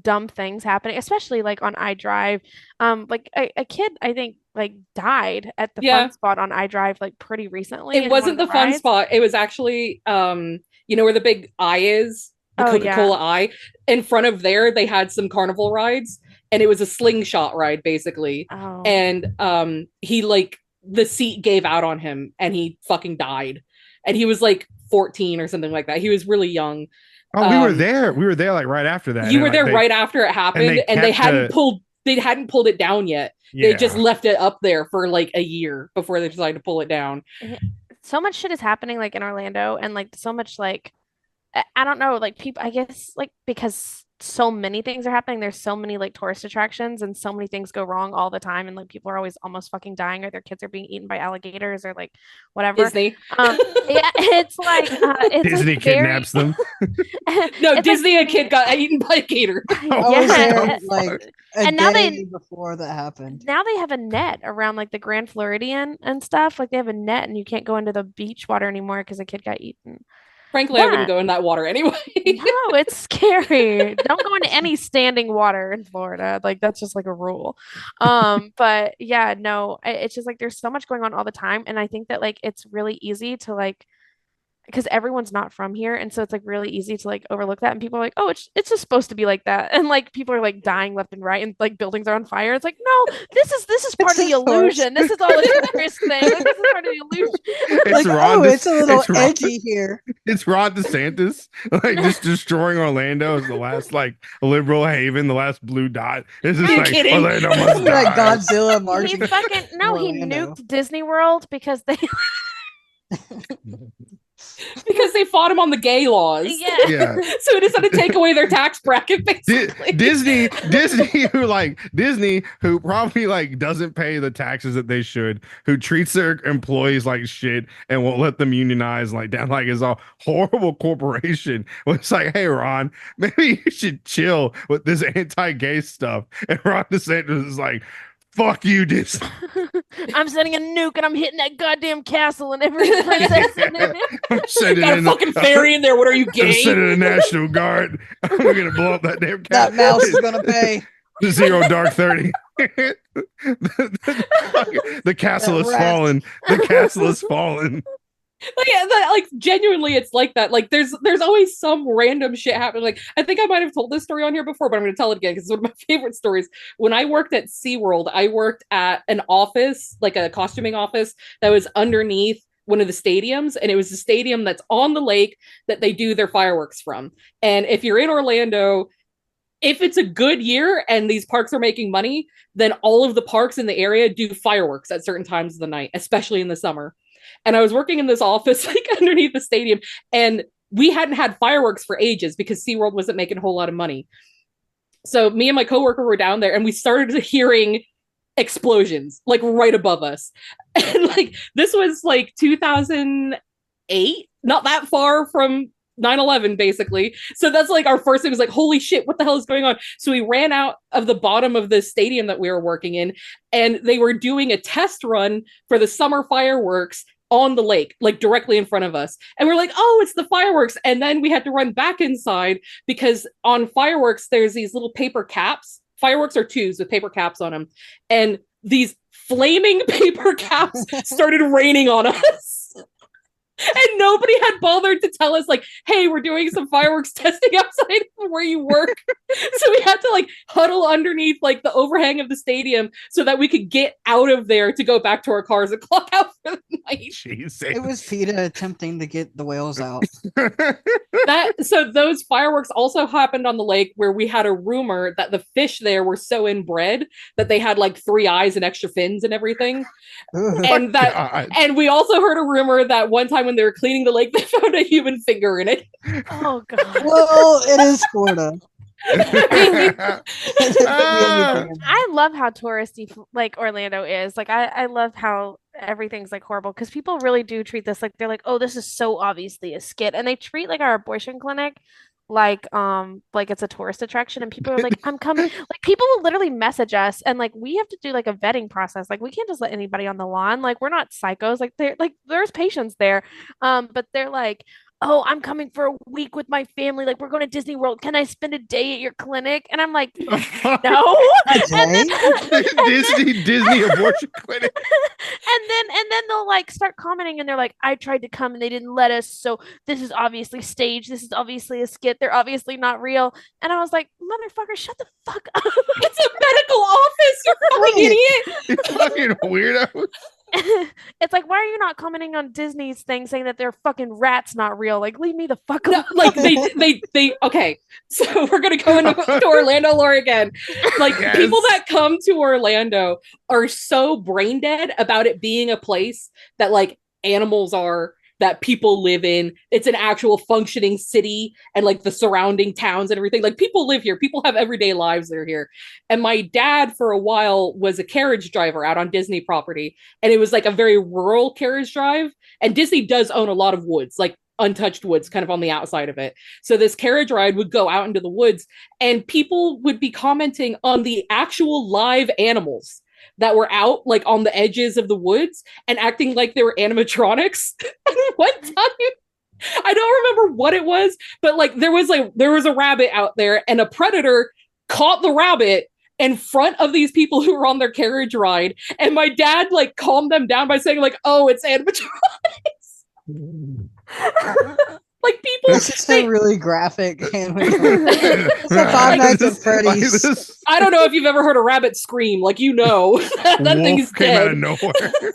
dumb things happening, especially like on iDrive. Like a kid, I think, like died at the fun spot on iDrive like pretty recently. It wasn't the fun spot. It was actually you know where the big eye is the Oh, Coca-Cola Eye. In front of there, they had some carnival rides, and it was a slingshot ride basically. Oh. And he like the seat gave out on him, and he fucking died. And he was like 14 or something like that. He was really young. Oh, we were there. We were there like right after that. You and, were there like, right after it happened, and they hadn't pulled it down yet. Yeah. They just left it up there for like a year before they decided to pull it down. So much shit is happening like in Orlando, and like so much like I don't know, like people, I guess like because so many things are happening, there's so many like tourist attractions and so many things go wrong all the time, and like people are always almost fucking dying, or their kids are being eaten by alligators or like whatever. Disney. Yeah, it's like it's Disney like very... kidnaps them. No, it's Disney, like... a kid got eaten by a gator. I was there Yeah. like a And day now they- before that happened. Now they have a net around like the Grand Floridian and stuff. Like they have a net, and you can't go into the beach water anymore because a kid got eaten. Frankly, I wouldn't go in that water anyway. No, it's scary. Don't go into any standing water in Florida. Like that's just like a rule. But yeah, no, it's just like there's so much going on all the time, and I think that like it's really easy to like because everyone's not from here, and so it's like really easy to like overlook that, and people are like, oh, it's just supposed to be like that, and like people are like dying left and right, and like buildings are on fire. It's like, no, this is part of the illusion. This is all a tourist thing. Like, this is part of the illusion. It's Like, Ron it's a little it's Ron- edgy here. It's Ron DeSantis, like just destroying Orlando as the last like liberal haven, the last blue dot. This is Are you like kidding? Orlando must Like die. Godzilla He marching. fucking no, he Orlando. nuked Disney World because they Because they fought him on the gay laws. yeah. Yeah. So he decided to take away their tax bracket, basically. Disney who probably like doesn't pay the taxes that they should, who treats their employees like shit and won't let them unionize, like down like is a horrible corporation. Was like, hey Ron, maybe you should chill with this anti-gay stuff. And Ron DeSantis is like, fuck you, Disney. I'm sending a nuke and I'm hitting that goddamn castle and every princess in it. I'm sending Got a in fucking fairy in there. What are you, I'm gay? sending a National Guard. We're gonna blow up that damn That castle. mouse is gonna pay. Zero Dark 30. The castle That has rat. fallen. The castle has fallen. Like genuinely, it's like that. Like there's always some random shit happening. Like I think I might have told this story on here before, but I'm going to tell it again because it's one of my favorite stories. When I worked at SeaWorld, I worked at an office, like a costuming office that was underneath one of the stadiums, and it was the stadium that's on the lake that they do their fireworks from. And if you're in Orlando, if it's a good year and these parks are making money, then all of the parks in the area do fireworks at certain times of the night, especially in the summer. And I was working in this office like underneath the stadium, and we hadn't had fireworks for ages because SeaWorld wasn't making a whole lot of money. So me and my coworker were down there, and we started hearing explosions like right above us. And like this was like 2008, not that far from 9/11 basically. So that's like our first thing was like, holy shit, what the hell is going on? So we ran out of the bottom of the stadium that we were working in, and they were doing a test run for the summer fireworks on the lake, like directly in front of us. And we're like, oh, it's the fireworks. And then we had to run back inside because on fireworks, there's these little paper caps. Fireworks are tubes with paper caps on them. And these flaming paper caps started raining on us. And nobody had bothered to tell us, like, hey, we're doing some fireworks testing outside where you work. So we had to like huddle underneath like the overhang of the stadium so that we could get out of there to go back to our cars and clock out for the night. Jesus. It was PETA attempting to get the whales out. So those fireworks also happened on the lake where we had a rumor that the fish there were so inbred that they had like 3 eyes and extra fins and everything. And that God. and we also heard a rumor that one time when they were cleaning the lake, they found a human finger in it. Oh god. Well, it is Florida. I love how touristy like Orlando is. Like I love how everything's like horrible because people really do treat this like they're like, oh, this is so obviously a skit, and they treat like our abortion clinic like it's a tourist attraction, and people are like, I'm coming. Like people will literally message us, and like we have to do like a vetting process. Like we can't just let anybody on the lawn. Like we're not psychos. Like they're like there's patients there, but they're like, oh, I'm coming for a week with my family. Like, we're going to Disney World. Can I spend a day at your clinic? And I'm like, no. A day? Disney abortion clinic. and then they'll like start commenting and they're like, I tried to come and they didn't let us, so this is obviously staged, this is obviously a skit, they're obviously not real. And I was like, motherfucker, shut the fuck up. It's a medical office, you fucking idiot. You fucking weirdo. It's like, why are you not commenting on Disney's thing saying that they're fucking rats not real? Like, leave me the fuck No, alone. like they okay. So we're gonna go into to Orlando lore again. Like Yes. people that come to Orlando are so brain dead about it being a place that like animals are, that people live in. It's an actual functioning city and like the surrounding towns and everything. Like people live here. People have everyday lives that are here. And my dad for a while was a carriage driver out on Disney property. And it was like a very rural carriage drive. And Disney does own a lot of woods, like untouched woods kind of on the outside of it. So this carriage ride would go out into the woods and people would be commenting on the actual live animals that were out like on the edges of the woods and acting like they were animatronics. And one time, I don't remember what it was, but like there was a rabbit out there and a predator caught the rabbit in front of these people who were on their carriage ride. And my dad like calmed them down by saying like, oh, it's animatronics. Like people, This is a really graphic It's a Five Nights at Freddy's. I don't know if you've ever heard a rabbit scream, like that thing is came out of dead. nowhere.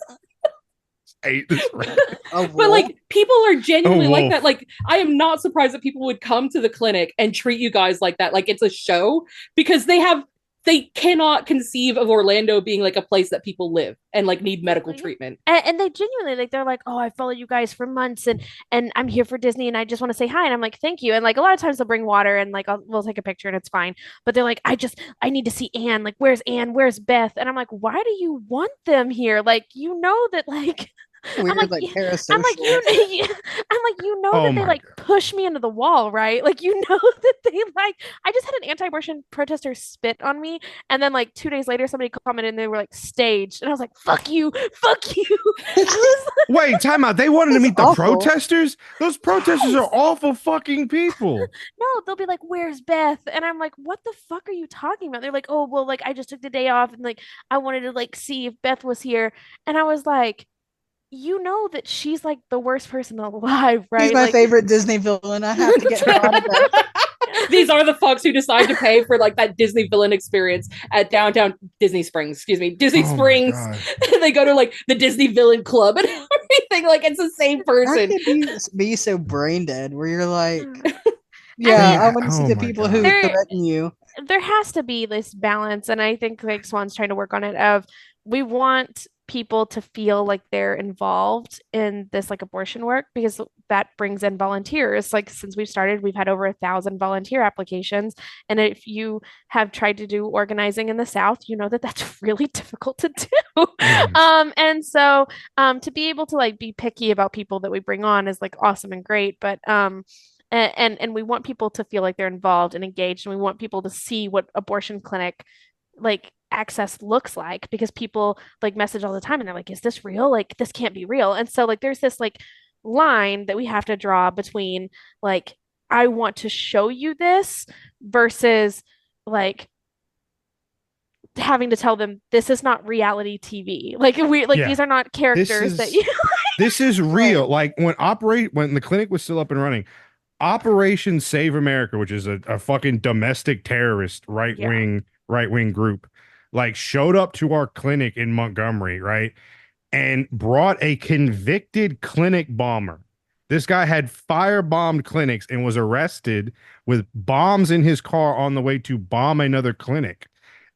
Ate this rabbit. But like people are genuinely A like wolf. that. Like I am not surprised that people would come to the clinic and treat you guys like that, like it's a show, because they cannot conceive of Orlando being like a place that people live and like need medical treatment. And they genuinely like, they're like, oh, I followed you guys for months and I'm here for Disney and I just want to say hi. And I'm like, thank you. And like a lot of times they'll bring water and like we'll take a picture and it's fine. But they're like, I need to see Anne. Like, where's Anne? Where's Beth? And I'm like, why do you want them here? Like, you know that like Weird, I'm like, like parasocial. I'm like, you know Oh that they my like push me into the wall, right? Like, you know that they like, I just had an anti-abortion protester spit on me. And then like 2 days later, somebody commented and they were like staged. And I was like, fuck you. I was Wait, time out. They wanted to That's meet the awful. protesters? Those protesters are awful fucking people. no, they'll be like, where's Beth? And I'm like, what the fuck are you talking about? They're like, oh, well, like I just took the day off and like I wanted to like see if Beth was here. And I was like, you know that she's like the worst person alive, right? He's my like, favorite Disney villain. I have to get her out of bed. These are the fuks who decide to pay for like that Disney villain experience at downtown Disney Springs, Disney Oh my Springs. God. They go to like the Disney villain club and everything. Like it's the same How person. could you be so brain dead where you're like, Mm. yeah, mean, I want to see oh the my people God. who There- threaten you. There has to be this balance, and I think like Swan's trying to work on it of we want people to feel like they're involved in this like abortion work because that brings in volunteers. Like since we've started, we've had over 1,000 volunteer applications. And if you have tried to do organizing in the South, you know that that's really difficult to do. And so to be able to like be picky about people that we bring on is like awesome and great. But and we want people to feel like they're involved and engaged, and we want people to see what abortion clinic like access looks like, because people like message all the time and they're like, is this real? Like this can't be real. And so like there's this like line that we have to draw between like I want to show you this versus like having to tell them this is not reality TV. Like we like Yeah. these are not characters that is- you This is real. Like when the clinic was still up and running, Operation Save America, which is a fucking domestic terrorist right wing group, like showed up to our clinic in Montgomery, right? And brought a convicted clinic bomber. This guy had firebombed clinics and was arrested with bombs in his car on the way to bomb another clinic.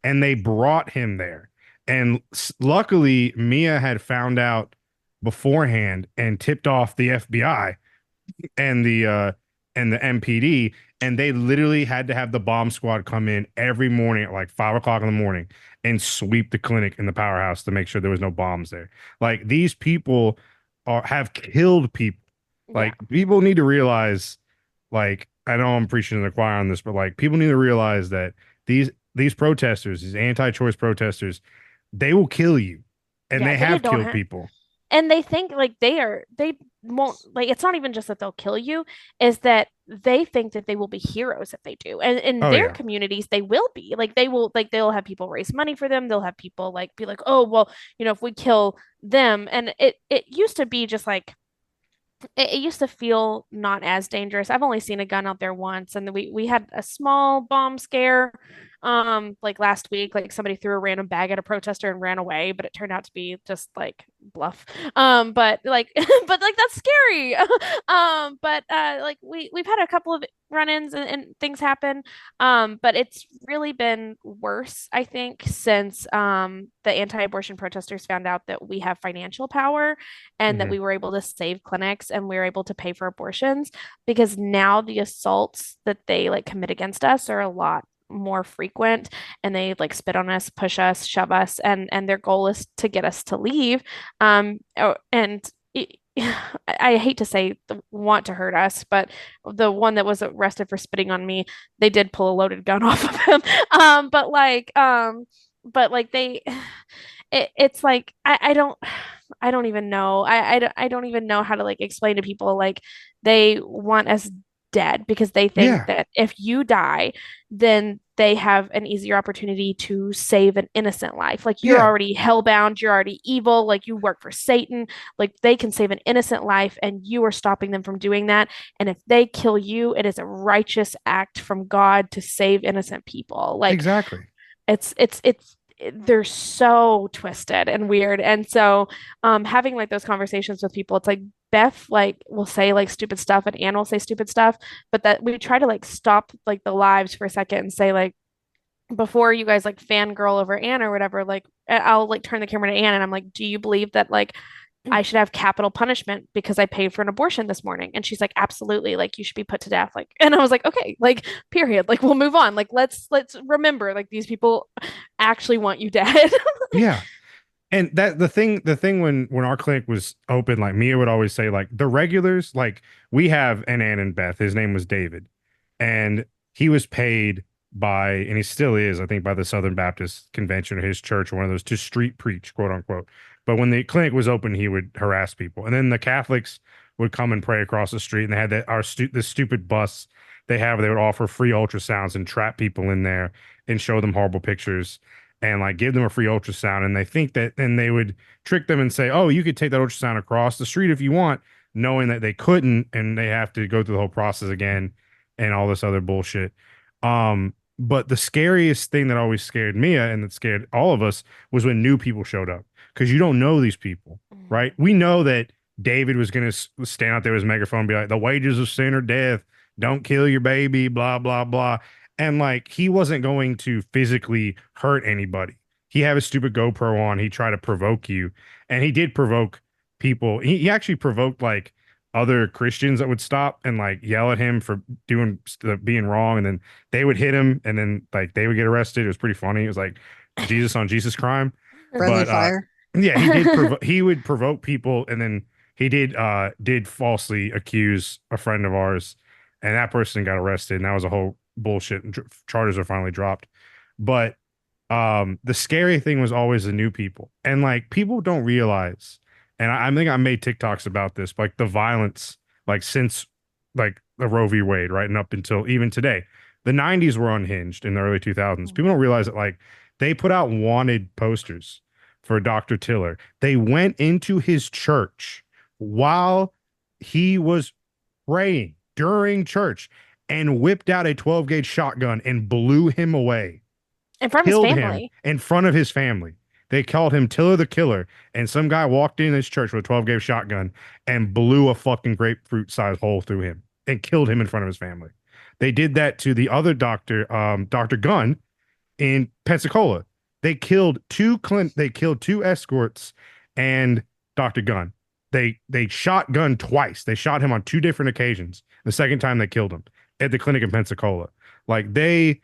And they brought him there. And luckily, Mia had found out beforehand and tipped off the FBI and the MPD, and they literally had to have the bomb squad come in every morning at like 5 o'clock in the morning and sweep the clinic in the powerhouse to make sure there was no bombs there. Like these people have killed people. Like people need to realize, like, I know I'm preaching to the choir on this, but like people need to realize that these protesters, these anti-choice protesters, they will kill you, and Yeah, they they have don't killed have- people. and they think like they won't like it's not even just that they'll kill you, is that they think that they will be heroes if they do. And in Oh their yeah. communities, they will be. Like they will like they'll have people raise money for them. They'll have people like be like, oh well, if we kill them. And it used to be just like it used to feel not as dangerous. I've only seen a gun out there once, and we had a small bomb scare, like last week. Like somebody threw a random bag at a protester and ran away, but it turned out to be just like bluff. But like, but like that's scary. But like we've had a couple of run-ins and things happen. But it's really been worse, I think, since the anti-abortion protesters found out that we have financial power and that Mhm. we were able to save clinics and we were able to pay for abortions, because now the assaults that they like commit against us are a lot more frequent, and they like spit on us, push us, shove us, and their goal is to get us to leave. And I hate to say want to hurt us, but the one that was arrested for spitting on me, they did pull a loaded gun off of him. But like they it's like I don't even know. I don't even know how to like explain to people like they want us dead because they think Yeah, that if you die, then they have an easier opportunity to save an innocent life. Like you're yeah, already hellbound, you're already evil, like you work for Satan, like they can save an innocent life and you are stopping them from doing that. And if they kill you, it is a righteous act from God to save innocent people. Like exactly. it's they're so twisted and weird. And so having like those conversations with people, it's like Beth like will say like stupid stuff and Anne will say stupid stuff, but that we try to like stop like the lives for a second and say like before you guys like fangirl over Anne or whatever, like I'll like turn the camera to Anne and I'm like, do you believe that like I should have capital punishment because I paid for an abortion this morning? And she's like, absolutely, like you should be put to death. Like, and I was like, okay, like period. Like we'll move on. Like let's remember like these people actually want you dead. Yeah. And that the thing when our clinic was open, like Mia would always say, like the regulars, like we have an Ann and Beth. His name was David, and he was paid by, and he still is, I think, by the Southern Baptist Convention or his church or one of those to street preach, quote unquote. But when the clinic was open, he would harass people, and then the Catholics would come and pray across the street, and they had this stupid bus they have. They would offer free ultrasounds and trap people in there and show them horrible pictures and like give them a free ultrasound. And they think that, and they would trick them and say, oh, you could take that ultrasound across the street if you want, knowing that they couldn't and they have to go through the whole process again and all this other bullshit. But the scariest thing that always scared Mia and that scared all of us was when new people showed up, because you don't know these people, right? We know that David was going to stand out there with his megaphone and be like, the wages of sin are death. Don't kill your baby, blah, blah, blah. And like he wasn't going to physically hurt anybody. He had a stupid GoPro on. He tried to provoke you. And he did provoke people. He actually provoked like other Christians that would stop and like yell at him for being wrong. And then they would hit him and then like they would get arrested. It was pretty funny. It was like Jesus on Jesus crime. Friendly But fire. yeah, he would provoke people, and then he did falsely accuse a friend of ours, and that person got arrested, and that was a whole bullshit. And charges are finally dropped. But the scary thing was always the new people, and like people don't realize, and I think I made TikToks about this, like the violence, like since like the Roe v. Wade, right, and up until even today, the '90s were unhinged in the early 2000s. People don't realize that like they put out wanted posters for Dr. Tiller. They went into his church while he was praying during church and whipped out a 12 gauge shotgun and blew him away, And from his killed him family. in front of his family. They called him Tiller the Killer, and some guy walked in his church with a 12 gauge shotgun and blew a fucking grapefruit sized hole through him and killed him in front of his family. They did that to the other doctor, Dr. Gunn, in Pensacola. They killed two escorts and Dr. Gunn. They shot Gunn twice. They shot him on two different occasions. The second time they killed him at the clinic in Pensacola. Like they've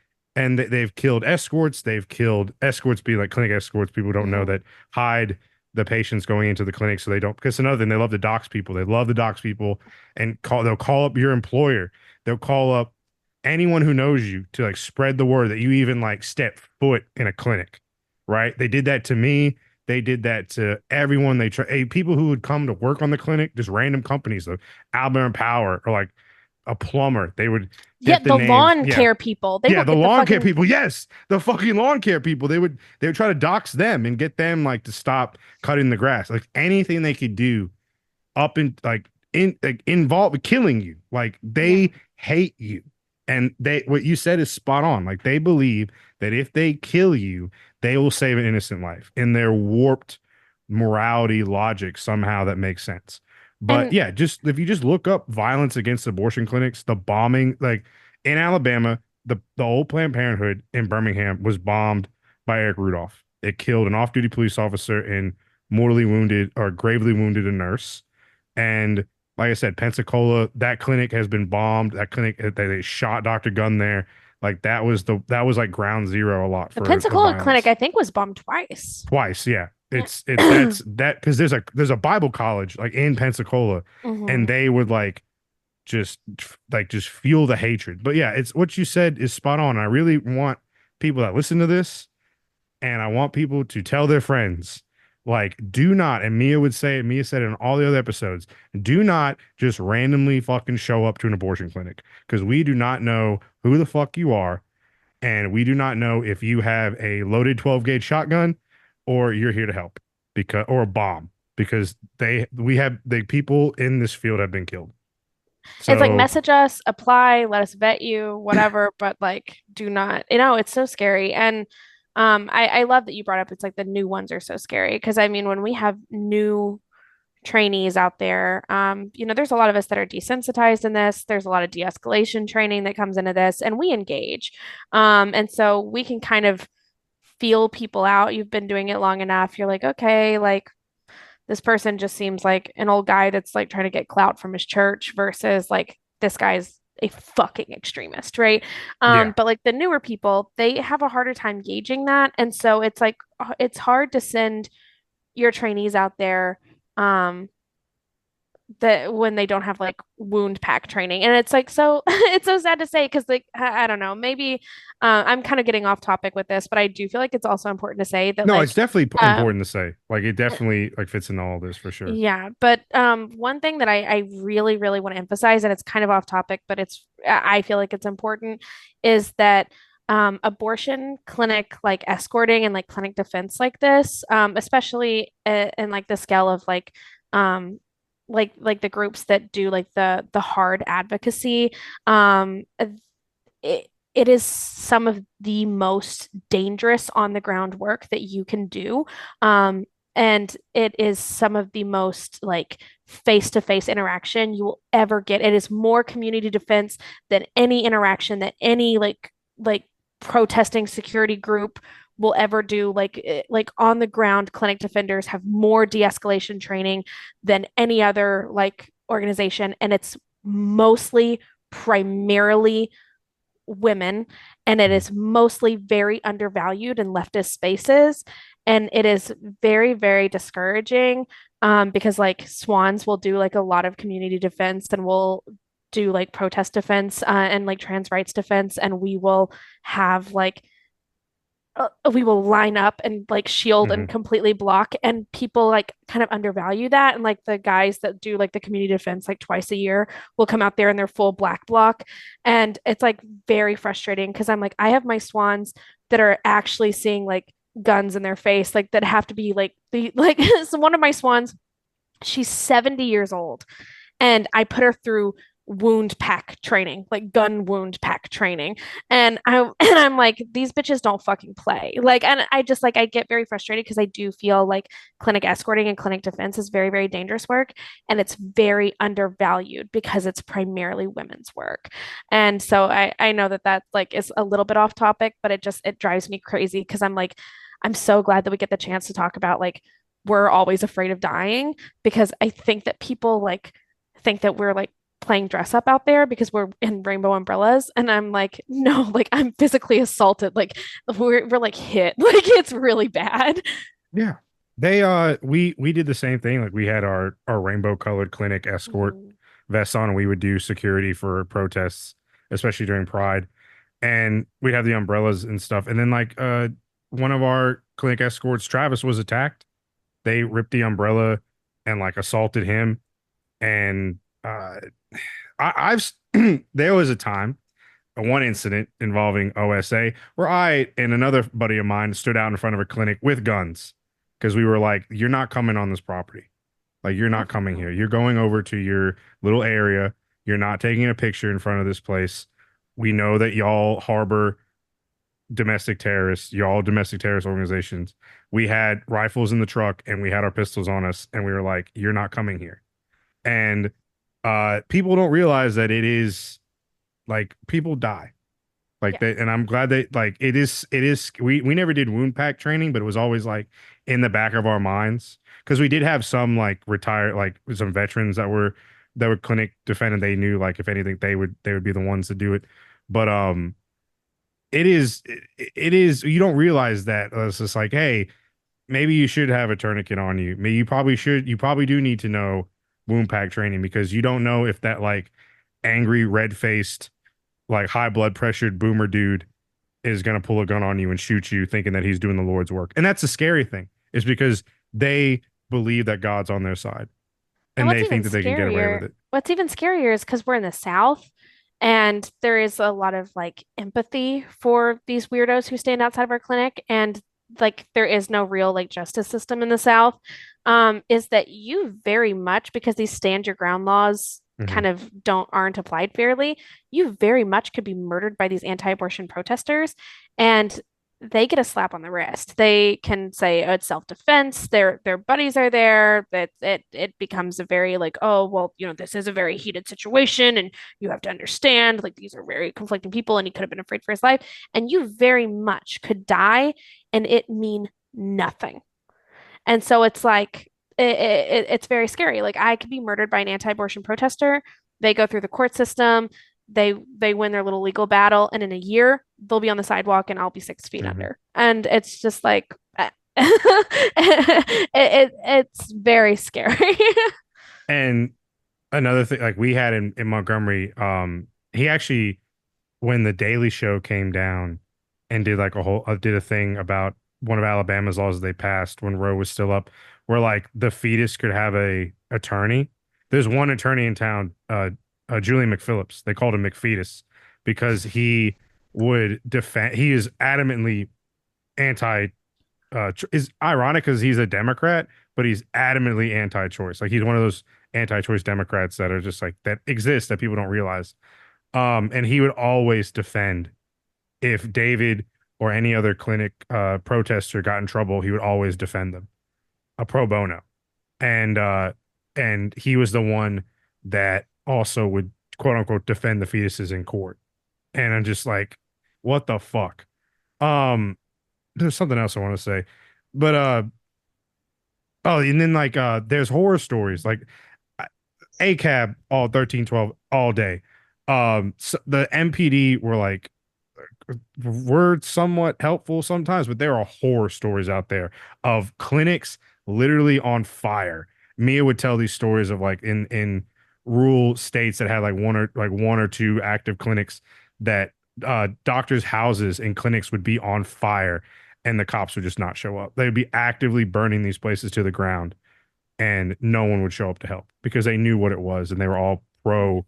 killed escorts. They've killed escorts, be like clinic escorts. People don't know that hide the patients going into the clinic so they don't. Because another thing, they love to dox people. They love to dox people and they'll call up your employer. They'll call up anyone who knows you to like spread the word that you even like step foot in a clinic, right? They did that to me. They did that to everyone. People who would come to work on the clinic, just random companies, like Alabama Power or like a plumber. They would Yeah, get the the names. lawn Yeah. care people. They Yeah, will the get the lawn care fucking people. Yes, the fucking lawn care people. They would try to dox them and get them like to stop cutting the grass. Like anything they could do up in like involved with killing you. Like they hate you. And what you said is spot on. Like they believe that if they kill you, they will save an innocent life. In their warped morality logic, somehow that makes sense. But and yeah, just if you just look up violence against abortion clinics, the bombing, like in Alabama, the old Planned Parenthood in Birmingham was bombed by Eric Rudolph. It killed an off-duty police officer and mortally wounded or gravely wounded a nurse. And like I said, Pensacola, that clinic has been bombed. That clinic, they shot Dr. Gunn there. Like that was like ground zero a lot the for the Pensacola clinic, violence. I think, was bombed twice. Twice, yeah. Yeah. It's that's that because there's a Bible college like in Pensacola, and Mhm. they would just feel the hatred. But yeah, it's what you said is spot on. I really want people that listen to this, and I want people to tell their friends, like, do not, and Mia said it in all the other episodes, do not just randomly fucking show up to an abortion clinic because we do not know who the fuck you are, and we do not know if you have a loaded 12 gauge shotgun or you're here to help or a bomb because the people in this field have been killed. It's like So message us, apply, let us vet you, whatever, but like do not, it's so scary. And I love that you brought up it's like the new ones are so scary because I mean when we have new trainees out there, there's a lot of us that are desensitized in this. There's a lot of de-escalation training that comes into this and we engage. And so we can kind of feel people out. You've been doing it long enough. You're like, okay, like this person just seems like an old guy that's like trying to get clout from his church versus like this guy's a fucking extremist, right? yeah. But like the newer people, they have a harder time gauging that. And so it's like it's hard to send your trainees out there um that when they don't have like wound pack training and it's like so it's so sad to say because like I don't know maybe I'm kind of getting off topic with this but I do feel like it's also important to say that No, it's like definitely um important to say. Like it definitely like fits into all this for sure. yeah, but one thing that I really, really want to emphasize, and it's kind of off topic, but I feel like it's important, is that abortion clinic like escorting and like clinic defense like this, especially in like the scale of um like the groups that do like the hard advocacy, it is some of the most dangerous on the ground work that you can do. And it is some of the most like face-to-face interaction you will ever get. It is more community defense than any interaction that any like protesting security group will ever do. Like on the ground clinic defenders have more de-escalation training than any other like organization, and it's mostly primarily women, and it is mostly very undervalued in leftist spaces. And it is very, very discouraging because like swans will do like a lot of community defense and will do like protest defense and like trans rights defense. And we will line up and like shield and Mhm. completely block, and people like kind of undervalue that. And like the guys that do like the community defense like twice a year will come out there in their full black block, and it's like very frustrating because I'm like I have my swans that are actually seeing like guns in their face, like that have to be like the like so one of my swans, she's 70 years old, and I put her through wound pack training, like gun wound pack training. And I'm like, these bitches don't fucking play. Like, and I just like I get very frustrated because I do feel like clinic escorting and clinic defense is very, very dangerous work. And it's very undervalued because it's primarily women's work. And so I know that like is a little bit off topic, but it drives me crazy because I'm like, I'm so glad that we get the chance to talk about like we're always afraid of dying, because I think that people like think that we're like playing dress up out there because we're in rainbow umbrellas, and I'm like no, like I'm physically assaulted, like we're like hit like it's really bad. Yeah. They we did the same thing. Like we had our rainbow colored clinic escort Mhm. vests on and we would do security for protests, especially during Pride. And we'd have the umbrellas and stuff. And then like one of our clinic escorts, Travis, was attacked they ripped the umbrella and like assaulted him. And I've there was a time, one incident involving OSA where I and another buddy of mine stood out in front of a clinic with guns because we were like, "You're not coming on this property. Like, you're not coming here. You're going over to your little area. You're not taking a picture in front of this place. We know that y'all harbor domestic terrorists, y'all domestic terrorist organizations. We had rifles in the truck and we had our pistols on us, and we were like, you're not coming here." And people don't realize that it is like people die. Like Yeah. that, and I'm glad that like it is we never did wound pack training, but it was always like in the back of our minds because we did have some like retired like some veterans that were clinic defendant. They knew like if anything they would be the ones to do it. But it is you don't realize that it's just like, hey, maybe you should have a tourniquet on you. Maybe you probably do need to know wound pack training because you don't know if that like angry red-faced like high blood pressured boomer dude is going to pull a gun on you and shoot you thinking that he's doing the Lord's work. And that's the scary thing is because they believe that God's on their side And and they think that they can get away with it. what's even scarier is because we're in the South and there is a lot of like empathy for these weirdos who stand outside of our clinic and like there is no real like justice system in the South. Is that you very much because these stand your ground laws Mhm. kind of aren't applied fairly, you very much could be murdered by these anti-abortion protesters and they get a slap on the wrist. They can say, oh, it's self-defense. Their buddies are there. That it becomes a very like, oh, well, this is a very heated situation, and you have to understand, like these are very conflicting people, and he could have been afraid for his life. And you very much could die and it mean nothing. And so it's like it's very scary. Like I could be murdered by an anti-abortion protester. They go through the court system. They win their little legal battle, and in a year they'll be on the sidewalk, and I'll be 6 feet Mhm. under. And it's just like it's very scary. And another thing, like we had in Montgomery, he actually, when the Daily Show came down and did like did a thing about one of Alabama's laws they passed when Roe was still up, where like the fetus could have a attorney. There's one attorney in town, Julian McPhillips. They called him McFetus because he would defend. He is adamantly anti. Is ironic because he's a Democrat, but he's adamantly anti-choice. Like he's one of those anti-choice Democrats that are just like that exist that people don't realize. And he would always defend if David or any other clinic protester got in trouble, he would always defend them, a pro bono. And he was the one that also would quote unquote defend the fetuses in court. And I'm just like, what the fuck? There's something else I want to say. But oh, and then like there's horror stories like ACAB all 1312 all day. So the MPD were somewhat helpful sometimes, but there are horror stories out there of clinics literally on fire. Mia would tell these stories of like in rural states that had like one or two active clinics that doctors' houses and clinics would be on fire and the cops would just not show up. They'd be actively burning these places to the ground and no one would show up to help because they knew what it was and they were all pro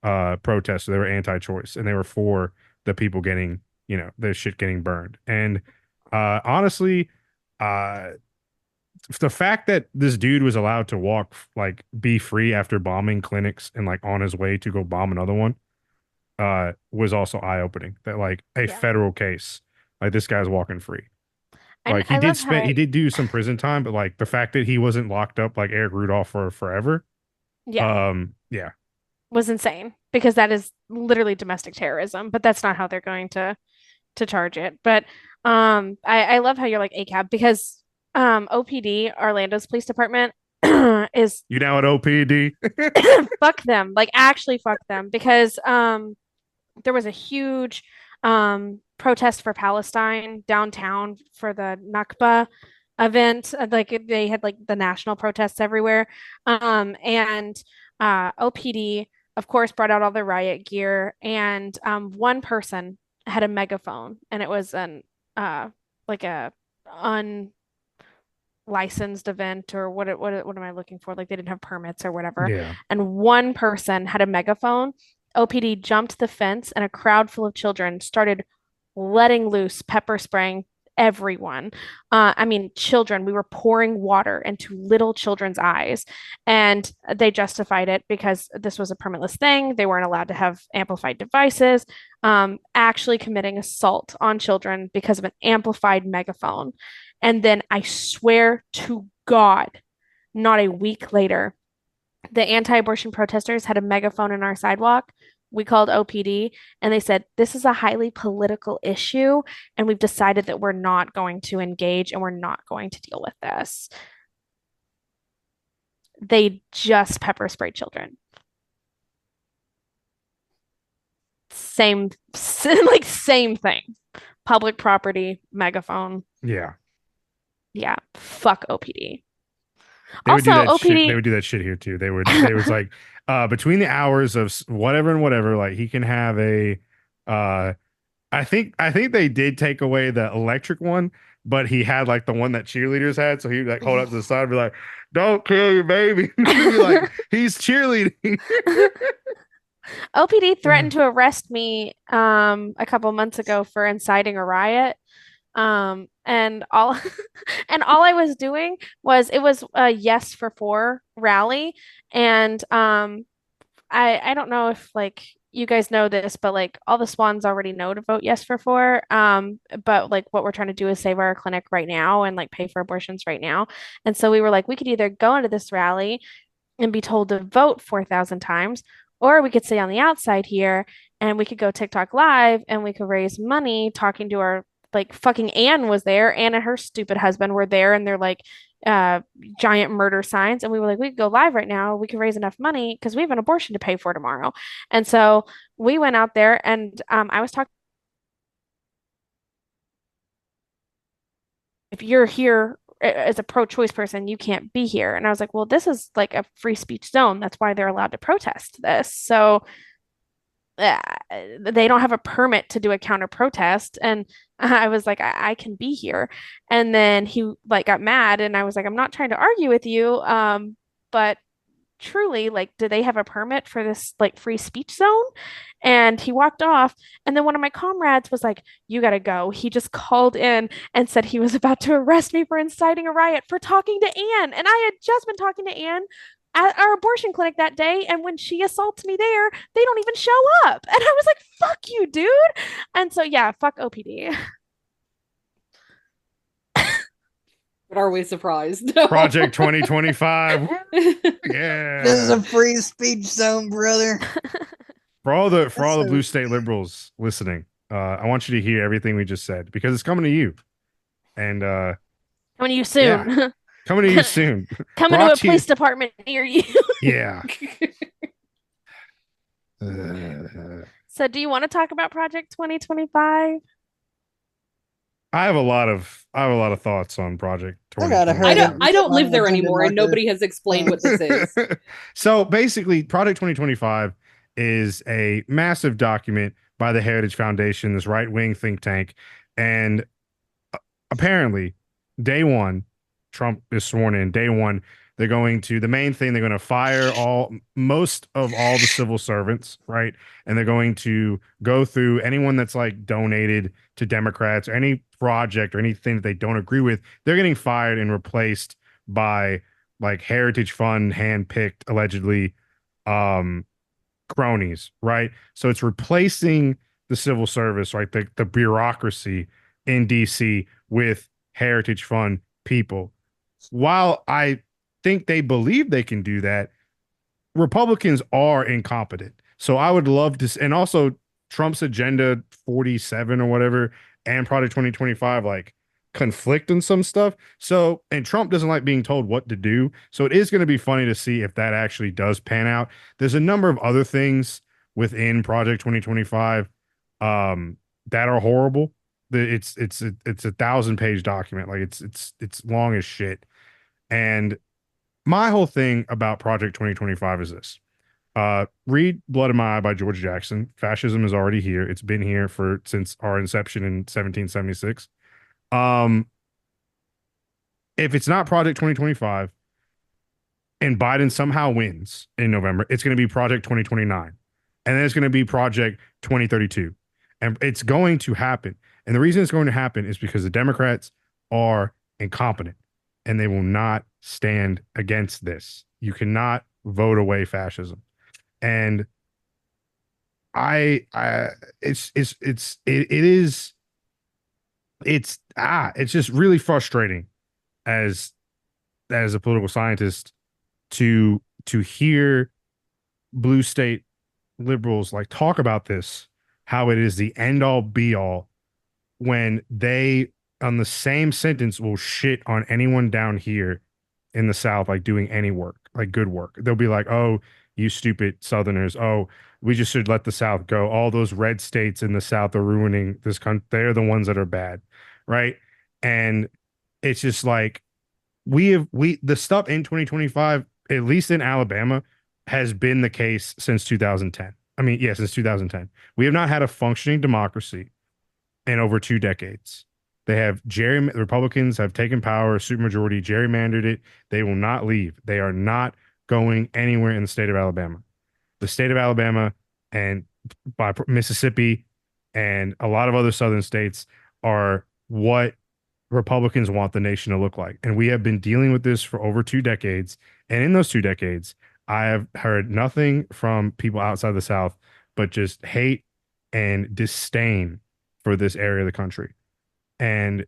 protesters. They were anti-choice and they were for the people getting, their shit getting burned. And honestly, uh the fact that this dude was allowed to like be free after bombing clinics and like on his way to go bomb another one was also eye-opening that like a Yeah. federal case, like this guy's walking free. And Like I love how he did do some prison time, but like the fact that he wasn't locked up like Eric Rudolph for forever. yeah, Yeah. was insane because that is literally domestic terrorism, but that's not how they're going to charge it. But I love how you're like ACAB because OPD, Orlando's police department, is You now at OPD? fuck them. Like actually fuck them because there was a huge protest for Palestine downtown for the Nakba event. Like they had like the national protests everywhere. And OPD, of course, brought out all the riot gear, and one person had a megaphone, and it was an like a un licensed event, or what am I looking for? Like they didn't have permits or whatever. Yeah. And one person had a megaphone. OPD jumped the fence, and a crowd full of children started letting loose pepper spraying everyone. I mean, children. We were pouring water into little children's eyes, and they justified it because this was a permitless thing. They weren't allowed to have amplified devices. Actually committing assault on children because of an amplified megaphone. And then I swear to God, not a week later, the anti-abortion protesters had a megaphone in our sidewalk. We called OPD and they said, this is a highly political issue, and we've decided that we're not going to engage and we're not going to deal with this. They just pepper sprayed children. Same, like same thing. Public property, megaphone. Yeah. Yeah. Fuck OPD. They would do Also, that OPD. shit. They would do that shit here too. They was like, between the hours of whatever and whatever, like he can have a, I think they did take away the electric one, but he had like the one that cheerleaders had. So he'd like hold up to the side and be like, don't kill your baby. Be like, he's cheerleading. OPD threatened to arrest me a couple months ago for inciting a riot. And all and all I was doing was, it was a Yes for 4 rally. And I don't know if like you guys know this, but like all the swans already know to vote yes for 4. But like what we're trying to do is save our clinic right now and like pay for abortions right now. And so we were like, we could either go into this rally and be told to vote 4,000 times, or we could stay on the outside here and we could go TikTok live and we could raise money talking to our, like fucking Anne was there. Anne and her stupid husband were there, and they're like giant murder signs. And we were like, we could go live right now. We could raise enough money because we have an abortion to pay for tomorrow. And so we went out there, and I was talking. If you're here as a pro-choice person, you can't be here. And I was like, well, this is like a free speech zone. That's why they're allowed to protest this. So they don't have a permit to do a counter protest. And I was like, I can be here. And then he like got mad, and I was like, I'm not trying to argue with you. But truly, like, do they have a permit for this like free speech zone? And he walked off. And then one of my comrades was like, you gotta go. He just called in and said he was about to arrest me for inciting a riot for talking to Anne. And I had just been talking to Anne at our abortion clinic that day, and when she assaults me there, they don't even show up. And I was like, fuck you, dude. And so yeah, fuck OPD. But are we surprised? No. Project 2025. Yeah. This is a free speech zone, brother. For all the so blue state liberals listening, I want you to hear everything we just said, because it's coming to you. And Coming to you soon. Yeah. Coming to you soon. Coming to a police department near you. Yeah. So do you want to talk about Project 2025? I have a lot of thoughts on Project I gotta 2025. hurry. I don't live there Attended anymore, and marker. nobody has explained what this is. So basically, Project 2025 is a massive document by the Heritage Foundation, this right-wing think tank. And apparently, day one, Trump is sworn in. Day one, they're going to, the main thing, they're going to fire most of all the civil servants, right? And they're going to go through anyone that's like donated to Democrats or any project or anything that they don't agree with. They're getting fired and replaced by like Heritage Fund handpicked, allegedly, cronies, right? So it's replacing the civil service, right? The bureaucracy in DC with Heritage Fund people. While I think they believe they can do that, Republicans are incompetent. So I would love to, and also Trump's Agenda 47 or whatever and Project 2025 like conflict on some stuff. So, and Trump doesn't like being told what to do. So it is going to be funny to see if that actually does pan out. There's a number of other things within Project 2025 that are horrible. It's a 1,000-page document. Like it's long as shit. And my whole thing about Project 2025 is this. Read Blood in My Eye by George Jackson. Fascism is already here. It's been here since our inception in 1776. if it's not Project 2025 and Biden somehow wins in November, it's going to be Project 2029. And then it's going to be Project 2032. And it's going to happen. And the reason it's going to happen is because the Democrats are incompetent and they will not stand against this. You cannot vote away fascism. And it's just really frustrating as a political scientist to hear blue state liberals like talk about this, how it is the end all be all, when they on the same sentence will shit on anyone down here in the South, like doing any work, like good work. They'll be like, oh, you stupid Southerners. Oh, we just should let the South go. All those red states in the South are ruining this country. They're the ones that are bad. Right. And it's just like, the stuff in 2025, at least in Alabama, has been the case since 2010. I mean, yeah, since 2010. We have not had a functioning democracy in over 2 decades. They have the Republicans have taken power, supermajority, gerrymandered it. They will not leave. They are not going anywhere in the state of Alabama. The state of Alabama and by Mississippi and a lot of other southern states are what Republicans want the nation to look like. And we have been dealing with this for over 2 decades. And in those 2 decades, I have heard nothing from people outside the South but just hate and disdain for this area of the country. And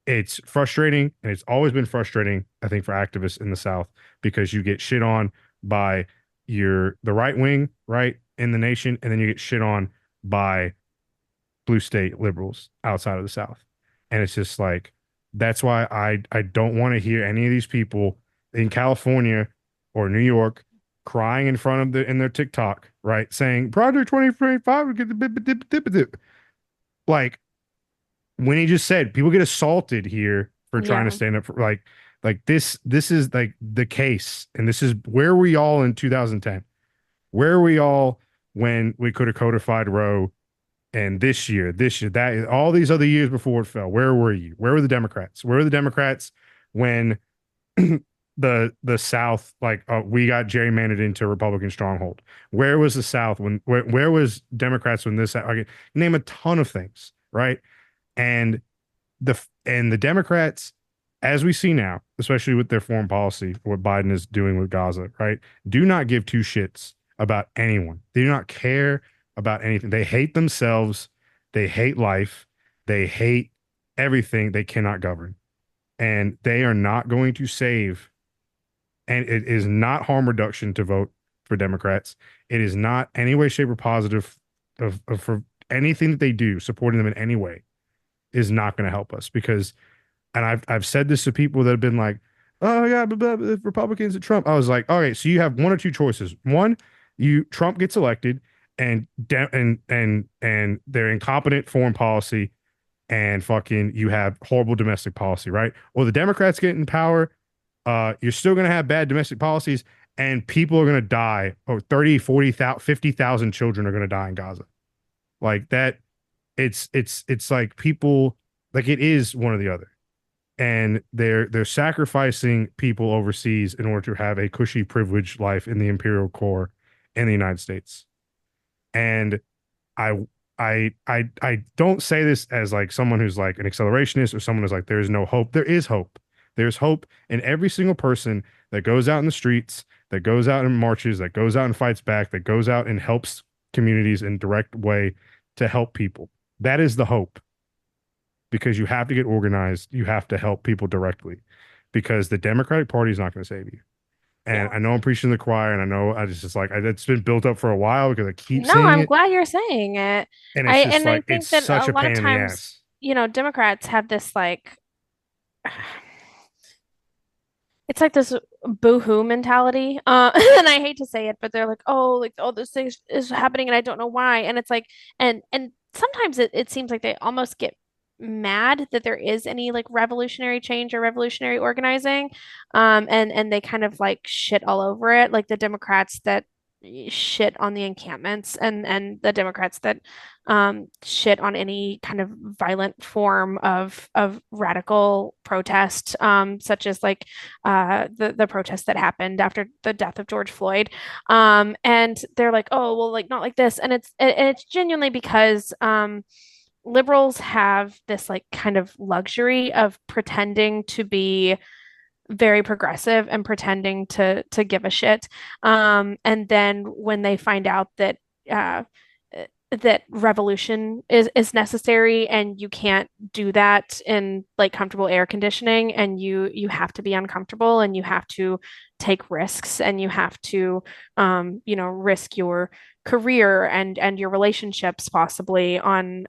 it's frustrating, and it's always been frustrating, I think, for activists in the South, because you get shit on by the right wing, right, in the nation, and then you get shit on by blue state liberals outside of the South. And it's just like, that's why I don't want to hear any of these people in California or New York crying in front of in their TikTok, right, saying Project 2025 would get the like, when he just said people get assaulted here for trying to stand up for like this is like the case. And this is where we all in 2010, where are we all when we could have codified Roe, and this year, that all these other years before it fell, where were you? Where were the Democrats? Where were the Democrats when the South, like, we got gerrymandered into a Republican stronghold? Where was the South when where was Democrats when this? I name a ton of things, right? And the Democrats, as we see now, especially with their foreign policy, what Biden is doing with Gaza, right, do not give two shits about anyone. They do not care about anything. They hate themselves. They hate life. They hate everything. They cannot govern. And they are not going to save. And it is not harm reduction to vote for Democrats. It is not any way, shape, or positive for anything that they do, supporting them in any way is not going to help us. Because, and I've said this to people that have been like, oh yeah, Republicans and Trump. I was like, all right, so you have one or two choices. One, Trump gets elected, and their incompetent foreign policy, and fucking you have horrible domestic policy, right? Or the Democrats get in power, you're still going to have bad domestic policies, and people are going to die. Or 30, 40,000, 50,000 children are going to die in Gaza. Like that, it's like people, like, it is one or the other. And they're sacrificing people overseas in order to have a cushy, privileged life in the imperial core in the United States. And I don't say this as like someone who's like an accelerationist or someone who's like, there is no hope. There is hope. There's hope in every single person that goes out in the streets, that goes out and marches, that goes out and fights back, that goes out and helps communities in direct way to help people. That is the hope. Because you have to get organized. You have to help people directly, because the Democratic Party is not going to save you. And I know I'm preaching to the choir, and I know it's like it's been built up for a while because I keep saying I'm it. glad you're saying it. And it's just I like, think it's that such a a lot pain of in the times, ass. Democrats have this like, it's like this boo-hoo mentality. And I hate to say it, but they're like, oh, this thing is happening and I don't know why. And it's like, and sometimes it seems like they almost get mad that there is any like revolutionary change or revolutionary organizing. And they kind of like shit all over it. Like the Democrats that shit on the encampments, and the Democrats that shit on any kind of violent form of radical protest, such as like the protest that happened after the death of George Floyd. And they're like, oh well, like not like this, and it's genuinely because liberals have this like kind of luxury of pretending to be very progressive and pretending to give a shit. And then when they find out uh, that revolution is necessary and you can't do that in like comfortable air conditioning, and you have to be uncomfortable and you have to take risks and you have to risk your career and your relationships possibly on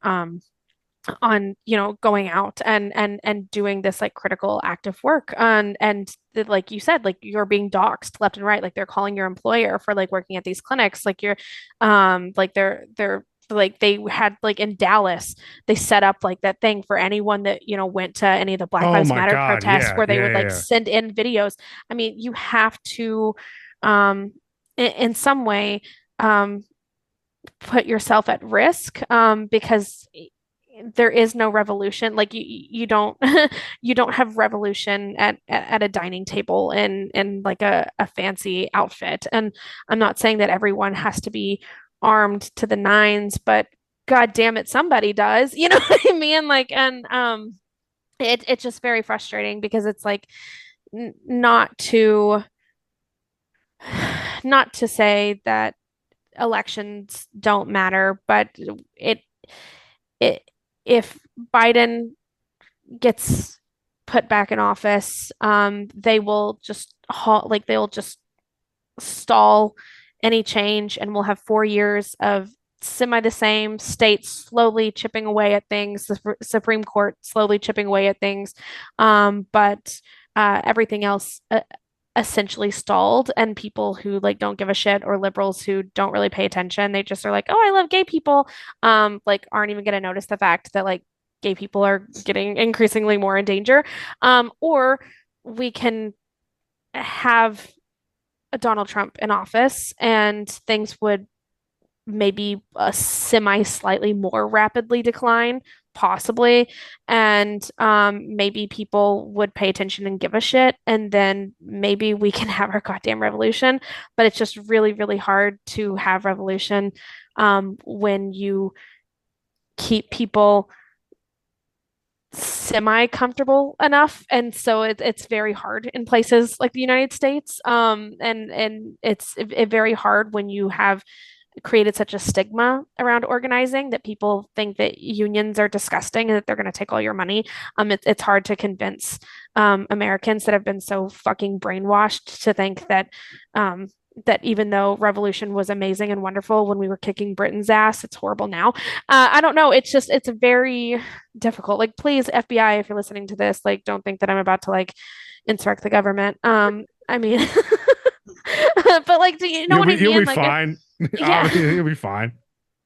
going out and doing this like critical active work, like you said, like you're being doxxed left and right, like they're calling your employer for like working at these clinics, like you're like they're like they had like in Dallas they set up like that thing for anyone that went to any of the Black Oh Lives my Matter God. protests Yeah. where they Yeah. would Yeah. like Yeah. send in videos. I mean, you have to in some way um put yourself at risk, because there is no revolution. Like you don't you don't have revolution at a dining table in like a fancy outfit. And I'm not saying that everyone has to be armed to the nines, but God damn it, somebody does. You know what I mean? Like, and it's just very frustrating because it's like not to not to say that elections don't matter, but it it if Biden gets put back in office, they will just like they'll just stall any change, and we'll have 4 years of semi the same, states slowly chipping away at things, the Supreme Court slowly chipping away at things, but everything else essentially stalled, and people who like don't give a shit, or liberals who don't really pay attention, they just are like, oh, I love gay people, like aren't even going to notice the fact that like gay people are getting increasingly more in danger. Or we can have a Donald Trump in office and things would maybe a semi slightly more rapidly decline, possibly. And maybe people would pay attention and give a shit. And then maybe we can have our goddamn revolution. But it's just really, really hard to have revolution when you keep people semi comfortable enough, and so it's very hard in places like the United States, and it's very hard when you have created such a stigma around organizing that people think that unions are disgusting and that they're going to take all your money. It's hard to convince Americans that have been so fucking brainwashed to think that even though revolution was amazing and wonderful when we were kicking Britain's ass, it's horrible now. I don't know. It's very difficult. Like, please, FBI, if you're listening to this, like, don't think that I'm about to like insurrect the government. I mean, but like, do you know what I You'll mean? be Like, fine. yeah. You'll be fine.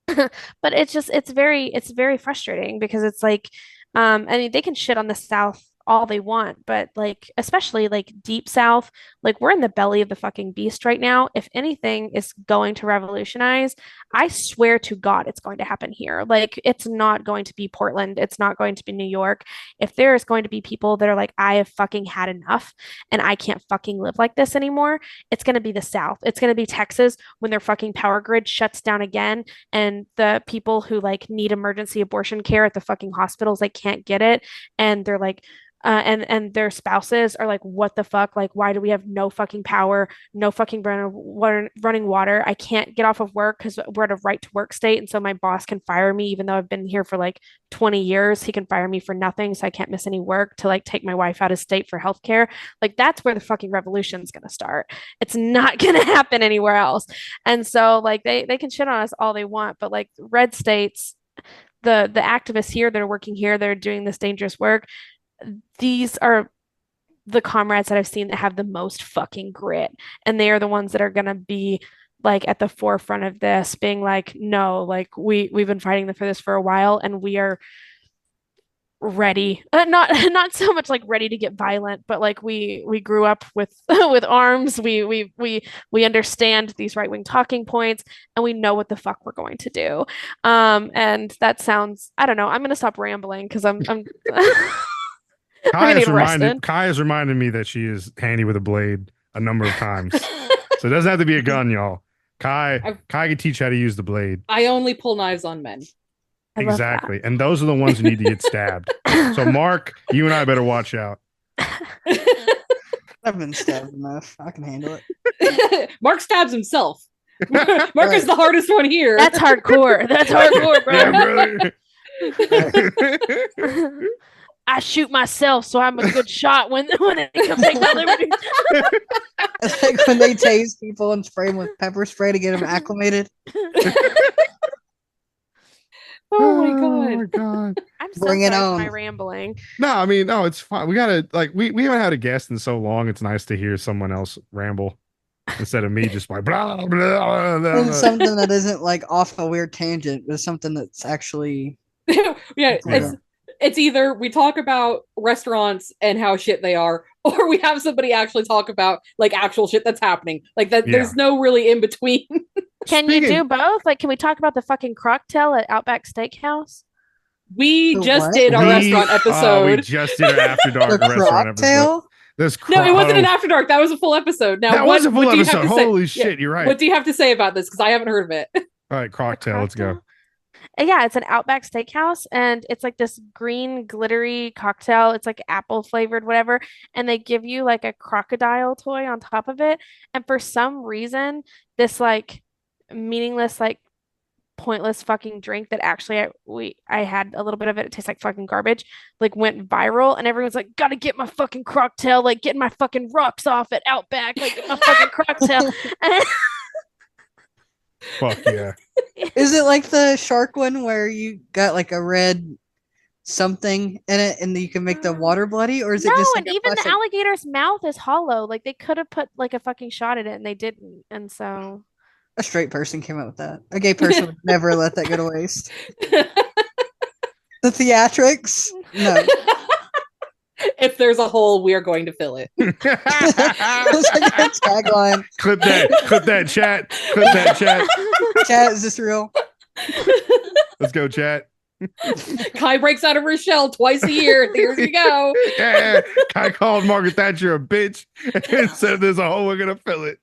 But it's very frustrating because it's like I mean they can shit on the South all they want, but like especially like deep South, like we're in the belly of the fucking beast right now. If anything is going to revolutionize, I swear to God it's going to happen here. Like it's not going to be Portland, it's not going to be New York. If there is going to be people that are like, I have fucking had enough and I can't fucking live like this anymore, it's going to be the South. It's going to be Texas when their fucking power grid shuts down again, and the people who like need emergency abortion care at the fucking hospitals, they can't get it, and they're like and their spouses are like, what the fuck? Like, why do we have no fucking power, no fucking running water? I can't get off of work because we're at a right to work state, and so my boss can fire me even though I've been here for like 20 years. He can fire me for nothing, so I can't miss any work to like take my wife out of state for healthcare. Like, that's where the fucking revolution is gonna start. It's not gonna happen anywhere else. And so like they can shit on us all they want, but like red states, the activists here that are working here, that are doing this dangerous work, these are the comrades that I've seen that have the most fucking grit. And they are the ones that are going to be like at the forefront of this, being like, no, like we've been fighting for this for a while, and we are ready, not so much like ready to get violent, but like we grew up with with arms. We understand these right-wing talking points, and we know what the fuck we're going to do. And that sounds, I don't know, I'm gonna stop rambling because I'm Kai gonna has get arrested. reminded me that she is handy with a blade a number of times. So it doesn't have to be a gun, y'all. Kai can teach how to use the blade. I only pull knives on men. I love Exactly. And those are the ones who need to get stabbed. So Mark, you and I better watch out. I've been stabbed enough. I can handle it. Mark stabs himself. Mark is the hardest one here. That's hardcore. That's hardcore, bro. Yeah, brother. I shoot myself, so I'm a good shot when they come take my liberties. It's like when they tase people and spray them with pepper spray to get them acclimated. Oh my god. I'm so Bring it sorry for on. my rambling. No, I mean, no, it's fine. We gotta we haven't had a guest in so long. It's nice to hear someone else ramble instead of me just like blah blah blah. blah. And something that isn't like off a weird tangent, but something that's actually Yeah, it's either we talk about restaurants and how shit they are, or we have somebody actually talk about like actual shit that's happening. Like that, there's no really in between. Can you do both? Like, can we talk about the fucking cocktail at Outback Steakhouse? We The just what? did our restaurant we episode. just did our After Dark the restaurant episode. cocktail. No, it wasn't an after dark. That was a full episode. Now, That was a full what do you have episode. to say? Holy shit, you're right. What do you have to say about this? Because I haven't heard of it. All right, cocktail, let's go. Yeah, it's an Outback Steakhouse, and it's like this green glittery cocktail. It's like apple flavored, whatever. And they give you like a crocodile toy on top of it. And for some reason, this like meaningless, like pointless fucking drink that actually I had a little bit of it. It tastes like fucking garbage. Like went viral, and everyone's like, "Gotta get my fucking cocktail, like getting my fucking rocks off at Outback, like get my fucking cocktail." Fuck yeah. Is it like the shark one where you got like a red something in it and you can make the water bloody, or is it No, just and like a even the plastic- alligator's mouth is hollow. Like they could have put like a fucking shot in it, and they didn't. And so a straight person came up with that? A gay person would never let that go to waste. The theatrics? No. If there's a hole, we are going to fill it. It's like a tagline. Clip that chat. Clip that chat. Chat, is this real? Let's go, chat. Kai breaks out of her shell twice a year. Here you go. Yeah, Kai called Margaret Thatcher a bitch and said there's a hole, we're gonna fill it.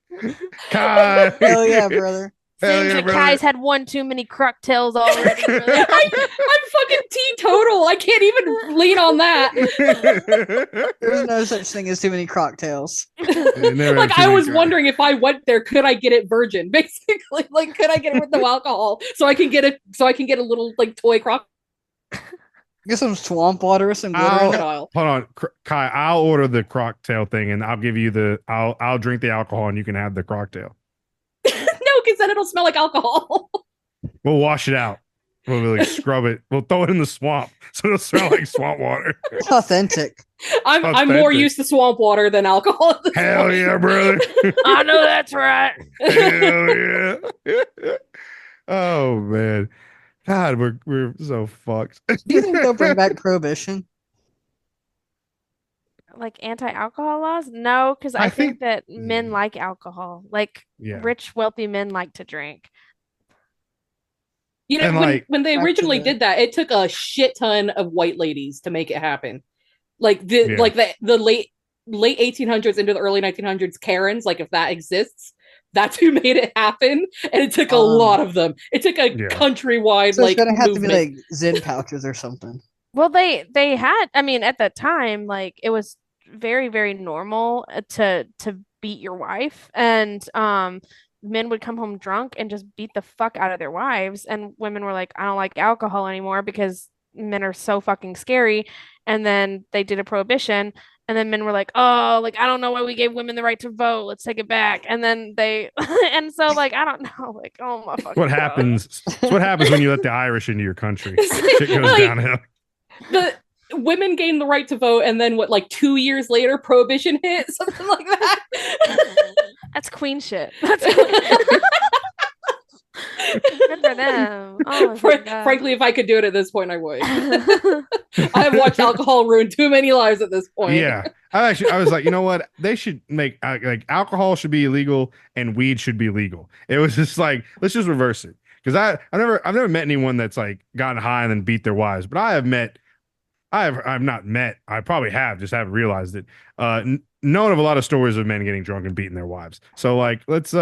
Kai. Hell yeah, brother. Hell seems yeah, like brother. Kai's had one too many cocktails already. brother. I'm fucking teetotal. I can't even lean on that. There's no such thing as too many cocktails. Like I was wondering if I went there, could I get it virgin? Basically, like could I get it with no alcohol so I can get a little like toy croc. Get some swamp water with some glitter in it. Crocodile. Hold on, Kai. I'll order the cocktail thing, and I'll give you I'll drink the alcohol, and you can have the cocktail. No, because then it'll smell like alcohol. We'll wash it out. We'll like scrub it. We'll throw it in the swamp, so it'll smell like swamp water. It's authentic. I'm more Authentic. used to swamp water than alcohol. At this Hell point. yeah, brother. I know that's right. Hell yeah. Oh man, God, we're so fucked. Do you think they'll bring back prohibition? Like anti-alcohol laws? No, because I I think think- that men like alcohol. Like Yeah. rich, wealthy men like to drink. You know, And, when, like, when they back to originally the- did that, it took a shit ton of white ladies to make it happen. Like the Yeah. like the late 1800s into the early 1900s Karens, like if that exists, that's who made it happen. And it took a lot of them. It took a Yeah. countrywide So like it's gonna have movement. to be like Zen pouches or something. Well, they had, I mean, at the time, like it was very, very normal to beat your wife, and men would come home drunk and just beat the fuck out of their wives, and women were like, I don't like alcohol anymore because men are so fucking scary. And then they did a prohibition, and then men were like, oh, like I don't know why we gave women the right to vote, let's take it back. And then they and so like I don't know, like oh my fucking What God. happens? It's what happens when you let the Irish into your country. Shit goes Like, downhill. The women gained the right to vote, and then what, like 2 years later, prohibition hit, something like that. That's queen shit. That's queen. Good for them. Oh my God. Frankly, if I could do it at this point, I would. I have watched alcohol ruin too many lives at this point. Yeah. I was like, you know what? They should make like alcohol should be illegal and weed should be legal. It was just like, let's just reverse it. Because I've never met anyone that's like gotten high and then beat their wives, but I've not met. I probably have, just haven't realized it. Known of a lot of stories of men getting drunk and beating their wives. So like, let's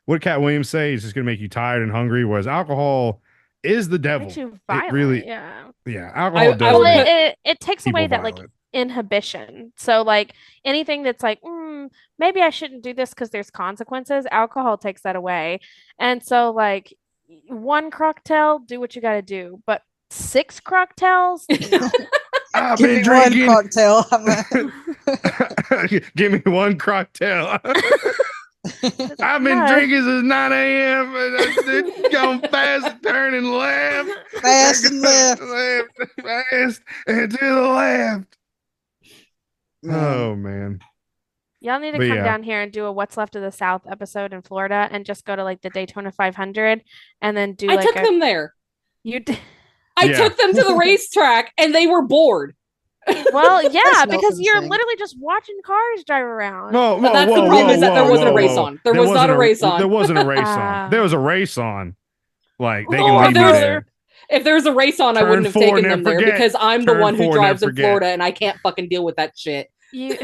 what did Cat Williams say? It's just gonna make you tired and hungry. Whereas alcohol is the devil. Makes you violent. It really, yeah. Alcohol does. Well, make it takes people away that like violent. inhibition. So like anything that's like, maybe I shouldn't do this because there's consequences. Alcohol takes that away. And so like one cocktail, do what you got to do. But 6 cocktails, no. I've Give been me drinking. one cocktail. Give me one cocktail. I've been drinking since 9 a.m. and I've gone fast, turning left. Fast and left. Fast and to the left. Man. Oh, man. Y'all need to But come yeah. down here and do a What's Left of the South episode in Florida and just go to like the Daytona 500 and then do I like took them there. You did. I Yeah. took them to the racetrack and they were bored. Well, yeah, That's because you're interesting. literally just watching cars drive around. No, But that's the problem is that there wasn't a race on. There was not a race on. There wasn't a race Ah. on. There was a race on. Like they Oh, can leave me there was- there. If there was a race on, I Turn wouldn't have 4 taken and them then there forget. because I'm the Turn one 4 who and then drives in forget. Florida and I can't fucking deal with that shit. You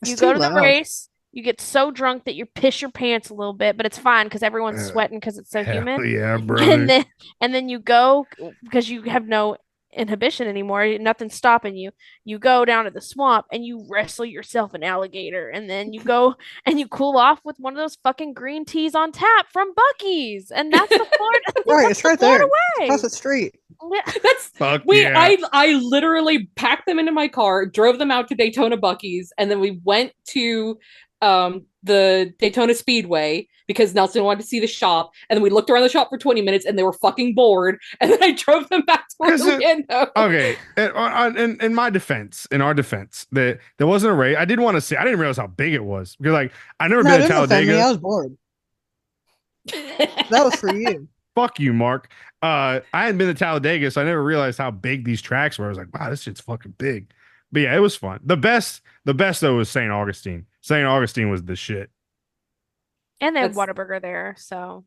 It's you too go to the loud. race, you get so drunk that you piss your pants a little bit, but it's fine because everyone's sweating because it's so Hell humid. yeah, And brother. then you go because you have no inhibition anymore, nothing's stopping you. You go down to the swamp and you wrestle yourself an alligator, and then you go and you cool off with one of those fucking green teas on tap from Buc-ee's, and that's the Florida. Right, it's right Florida there. way. Across the street. Yeah. That's Fuck we yeah. I literally packed them into my car, drove them out to Daytona Buc-ee's, and then we went to the Daytona Speedway because Nelson wanted to see the shop, and then we looked around the shop for 20 minutes and they were fucking bored, and then I drove them back to Orlando. Okay, in my defense, in our defense, that there wasn't a race. I didn't want to see. I didn't realize how big it was because, like, I never No, been it to didn't offend me. I Talladega. was bored. That was for you. Fuck you, Mark. I hadn't been to Talladega, so I never realized how big these tracks were. I was like, wow, this shit's fucking big. But yeah, it was fun. The best though was St. Augustine. St. Augustine was the shit. And they have That's- Whataburger there, so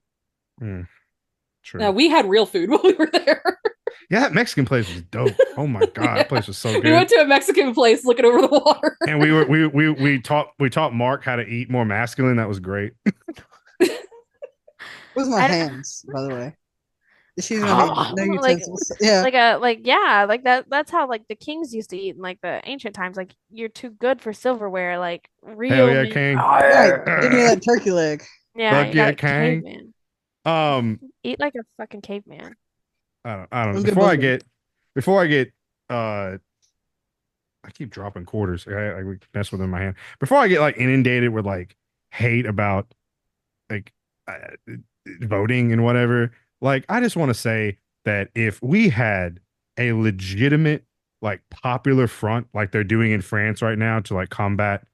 True. No, we had real food while we were there. Yeah, that Mexican place was dope. Oh my god, Yeah. that place was so We good. went to a Mexican place looking over the water. And we taught Mark how to eat more masculine. That was great. Where's my I don't- hands, by the way? She's Oh, gonna no like- utensils. Yeah. like that's how like the kings used to eat in like the ancient times. Like you're too good for silverware, like real Hell yeah, meat. king. Right. Give me that turkey leg. Yeah, Fuck you yeah, got king. caveman. Eat like a fucking caveman. I don't I'm know. good Before I get I keep dropping quarters. I mess with them in my hand. Before I get like inundated with like hate about like voting and whatever, like I just want to say that if we had a legitimate like popular front like they're doing in France right now to like combat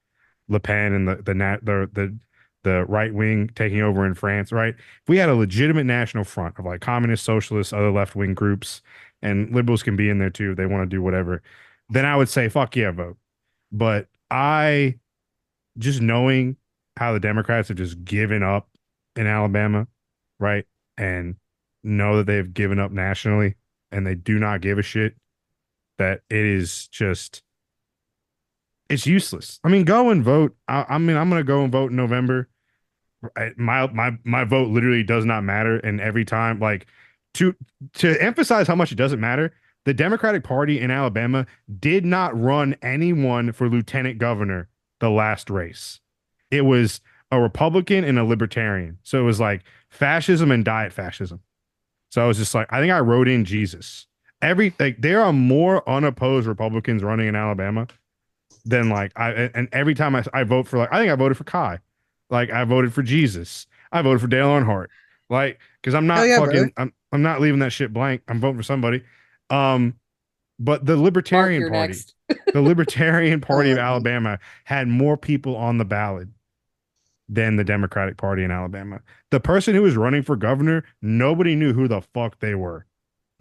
Le Pen and the right wing taking over in France, right? If we had a legitimate national front of like communist, socialists, other left wing groups, and liberals can be in there too if they want to do whatever, then I would say fuck yeah, vote. But I just knowing how the Democrats have just given up in Alabama, right? And know that they've given up nationally and they do not give a shit, that it is just it's useless. I mean, go and vote. I mean, I'm gonna go and vote in November. My vote literally does not matter, and every time, like to emphasize how much it doesn't matter, the Democratic Party in Alabama did not run anyone for lieutenant governor the last race. It was a Republican and a Libertarian, so it was like fascism and diet fascism. So I was just like, I think I wrote in Jesus. There are more unopposed Republicans running in Alabama than like and every time I vote for, like, I think I voted for Kai. Like I voted for Jesus. I voted for Dale Earnhardt. Like, because I'm not Oh, yeah, fucking brother. I'm not leaving that shit blank. I'm voting for somebody. But the Libertarian Mark, you're Party, next. the Libertarian Party of Oh, Alabama had more people on the ballot than the Democratic Party in Alabama. The person who was running for governor, nobody knew who the fuck they were.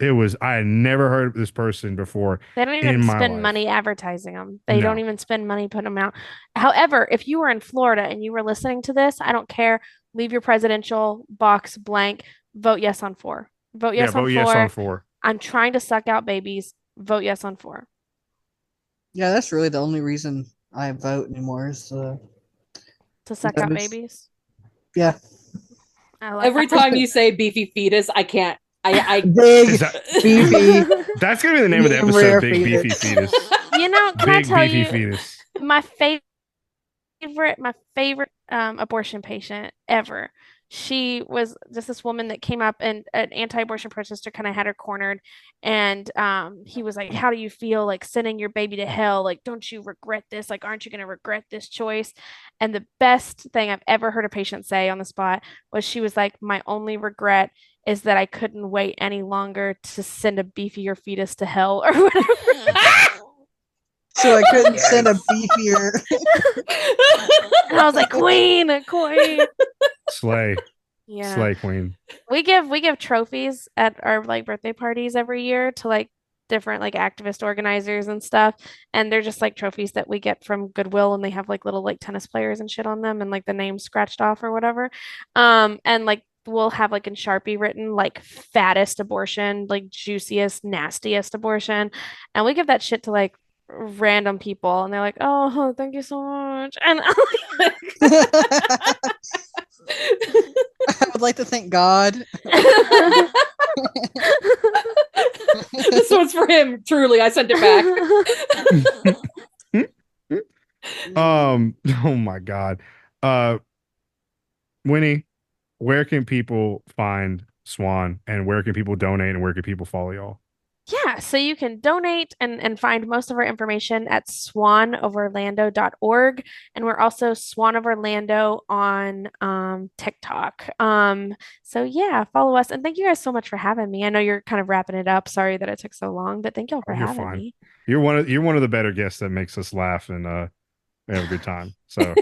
I had never heard of this person before They don't in even my spend life. money advertising them. They don't No. even spend money putting them out. However, if you were in Florida and you were listening to this, I don't care. Leave your presidential box blank. Vote yes on 4. Vote Yeah, yes on vote yes on 4. 4. I'm trying to suck out babies. Vote yes on 4. Yeah, that's really the only reason I vote anymore is To suck out those. babies. Yeah. Every time you say beefy fetus, I can't. I Big Is that beefy. that's gonna be the name of the medium episode? rare Big beefy fetus. fetus. You know, can I Big tell beefy you fetus. my favorite abortion patient ever. She was just this woman that came up, and an anti-abortion protester kind of had her cornered, and he was like, how do you feel like sending your baby to hell? Like, don't you regret this? Like, aren't you going to regret this choice? And the best thing I've ever heard a patient say on the spot was, she was like, my only regret is that I couldn't wait any longer to send a beefier fetus to hell, or whatever. So I couldn't send a beefier. And I was like, queen. Slay. Yeah. Slay queen. We give trophies at our like birthday parties every year to like different like activist organizers and stuff, and they're just like trophies that we get from Goodwill, and they have like little like tennis players and shit on them, and like the name scratched off or whatever. And like we'll have like in Sharpie written like fattest abortion, like juiciest, nastiest abortion, and we give that shit to like random people, and they're like, oh, thank you so much. And I would like to thank God. This one's for him. Truly, I sent it back. Oh my God. Winnie, where can people find Swan, and where can people donate, and where can people follow y'all? Yeah, so you can donate and find most of our information at swanoforlando.org. And we're also Swan of Orlando on TikTok. So yeah, follow us. And thank you guys so much for having me. I know you're kind of wrapping it up. Sorry that it took so long, but thank y'all for You're having fine. me. You're one of the better guests that makes us laugh, and we have a good time. So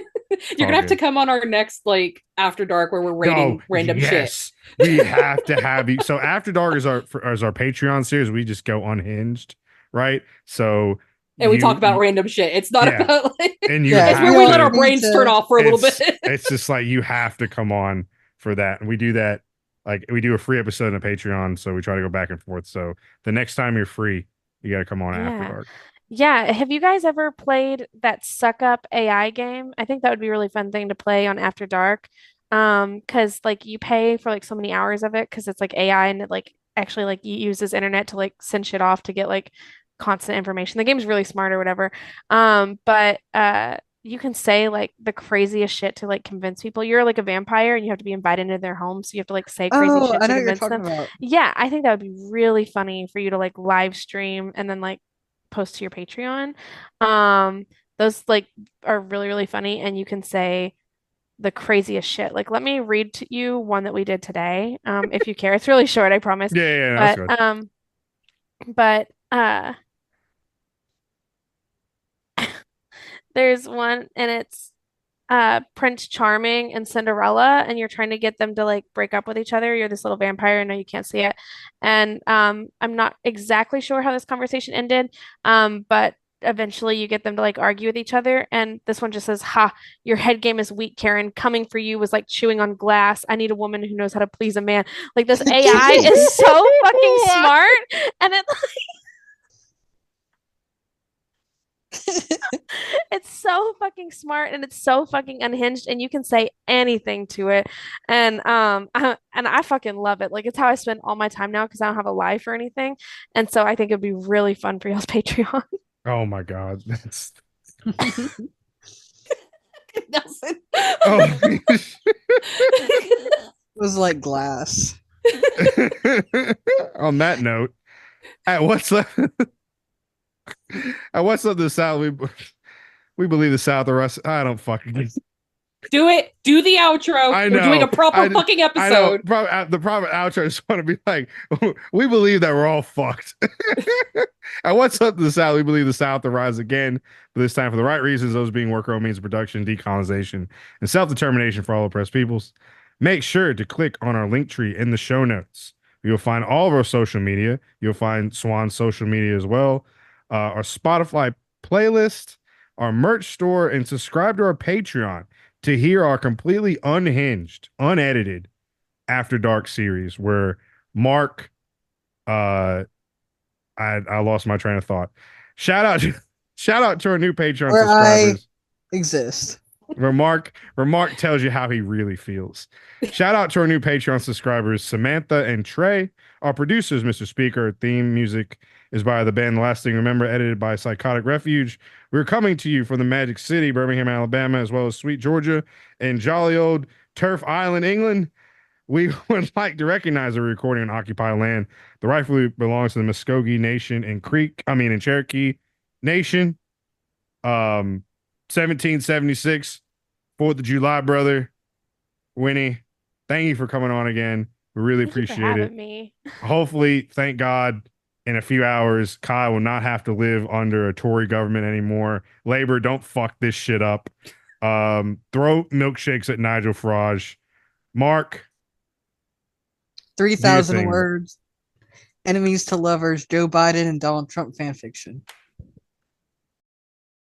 You're gonna have to come on our next like after dark where we're rating random shit. Yes, we have to have you. So After Dark is our Patreon series. We just go unhinged, right? So And we talk about random shit. It's not about like and you it's where we let our brains turn off for a little bit. It's just like you have to come on for that. And we do that, like we do a free episode on Patreon, so we try to go back and forth. So the next time you're free, you gotta come on After Dark. Yeah, have you guys ever played that Suck Up AI game? I think that would be a really fun thing to play on After Dark. Because like you pay for like so many hours of it because it's like AI, and it like actually like uses internet to like send shit off to get like constant information. The game's really smart or whatever. But you can say like the craziest shit to like convince people. You're like a vampire and you have to be invited into their home, so you have to like say crazy Oh, shit I to know what you're convince talking them. about. Yeah, I think that would be really funny for you to like live stream and then like post to your Patreon. Those like are really, really funny, and you can say the craziest shit. Like, let me read to you one that we did today, if you care. It's really short, I promise. Yeah, that's good. But there's one, and it's Prince Charming and Cinderella, and you're trying to get them to like break up with each other. You're this little vampire. I know you can't see it. And I'm not exactly sure how this conversation ended. But eventually you get them to like argue with each other. And this one just says, ha, your head game is weak, Karen. Coming for you was like chewing on glass. I need a woman who knows how to please a man. Like this AI is so fucking smart. And it it's so fucking smart, and it's so fucking unhinged, and you can say anything to it. And I fucking love it. Like it's how I spend all my time now because I don't have a life or anything. And so I think it'd be really fun for y'all's Patreon. Oh my God, that's Nelson. oh. It was like glass. On that note, at what's left of the South, we believe the South or us. I don't fucking. Do it. Do the outro. I We're doing know. a proper fucking I know. episode. The proper outro. I just want to be like, we believe that we're all fucked. And what's up to the South? We believe the South will rise again, but this time for the right reasons, those being worker owned means of production, decolonization, and self determination for all oppressed peoples. Make sure to click on our link tree in the show notes. You'll find all of our social media. You'll find Swan's social media as well, our Spotify playlist, our merch store, and subscribe to our Patreon to hear our completely unhinged, unedited After Dark series where Mark, I lost my train of thought. Shout out to our new Patreon Where subscribers. Exist. Where Mark tells you how he really feels. Shout out to our new Patreon subscribers, Samantha and Trey. Our producers, Mr. Speaker. Our theme music is by the band The Last Thing Remember, edited by Psychotic Refuge. We're coming to you from the Magic City, Birmingham, Alabama, as well as Sweet Georgia and jolly old Turf Island, England. We would like to recognize a recording on occupied land. The rightfully belongs to the Muskogee Nation and Cherokee Nation. 1776, 4th of July, brother. Winnie, thank you for coming on again. We really Thank you for appreciate it. having me. Hopefully, thank God, in a few hours, Kai will not have to live under a Tory government anymore. Labor, don't fuck this shit up. Throw milkshakes at Nigel Farage. Mark, 3,000 thing. words. Enemies to lovers, Joe Biden and Donald Trump fan fiction.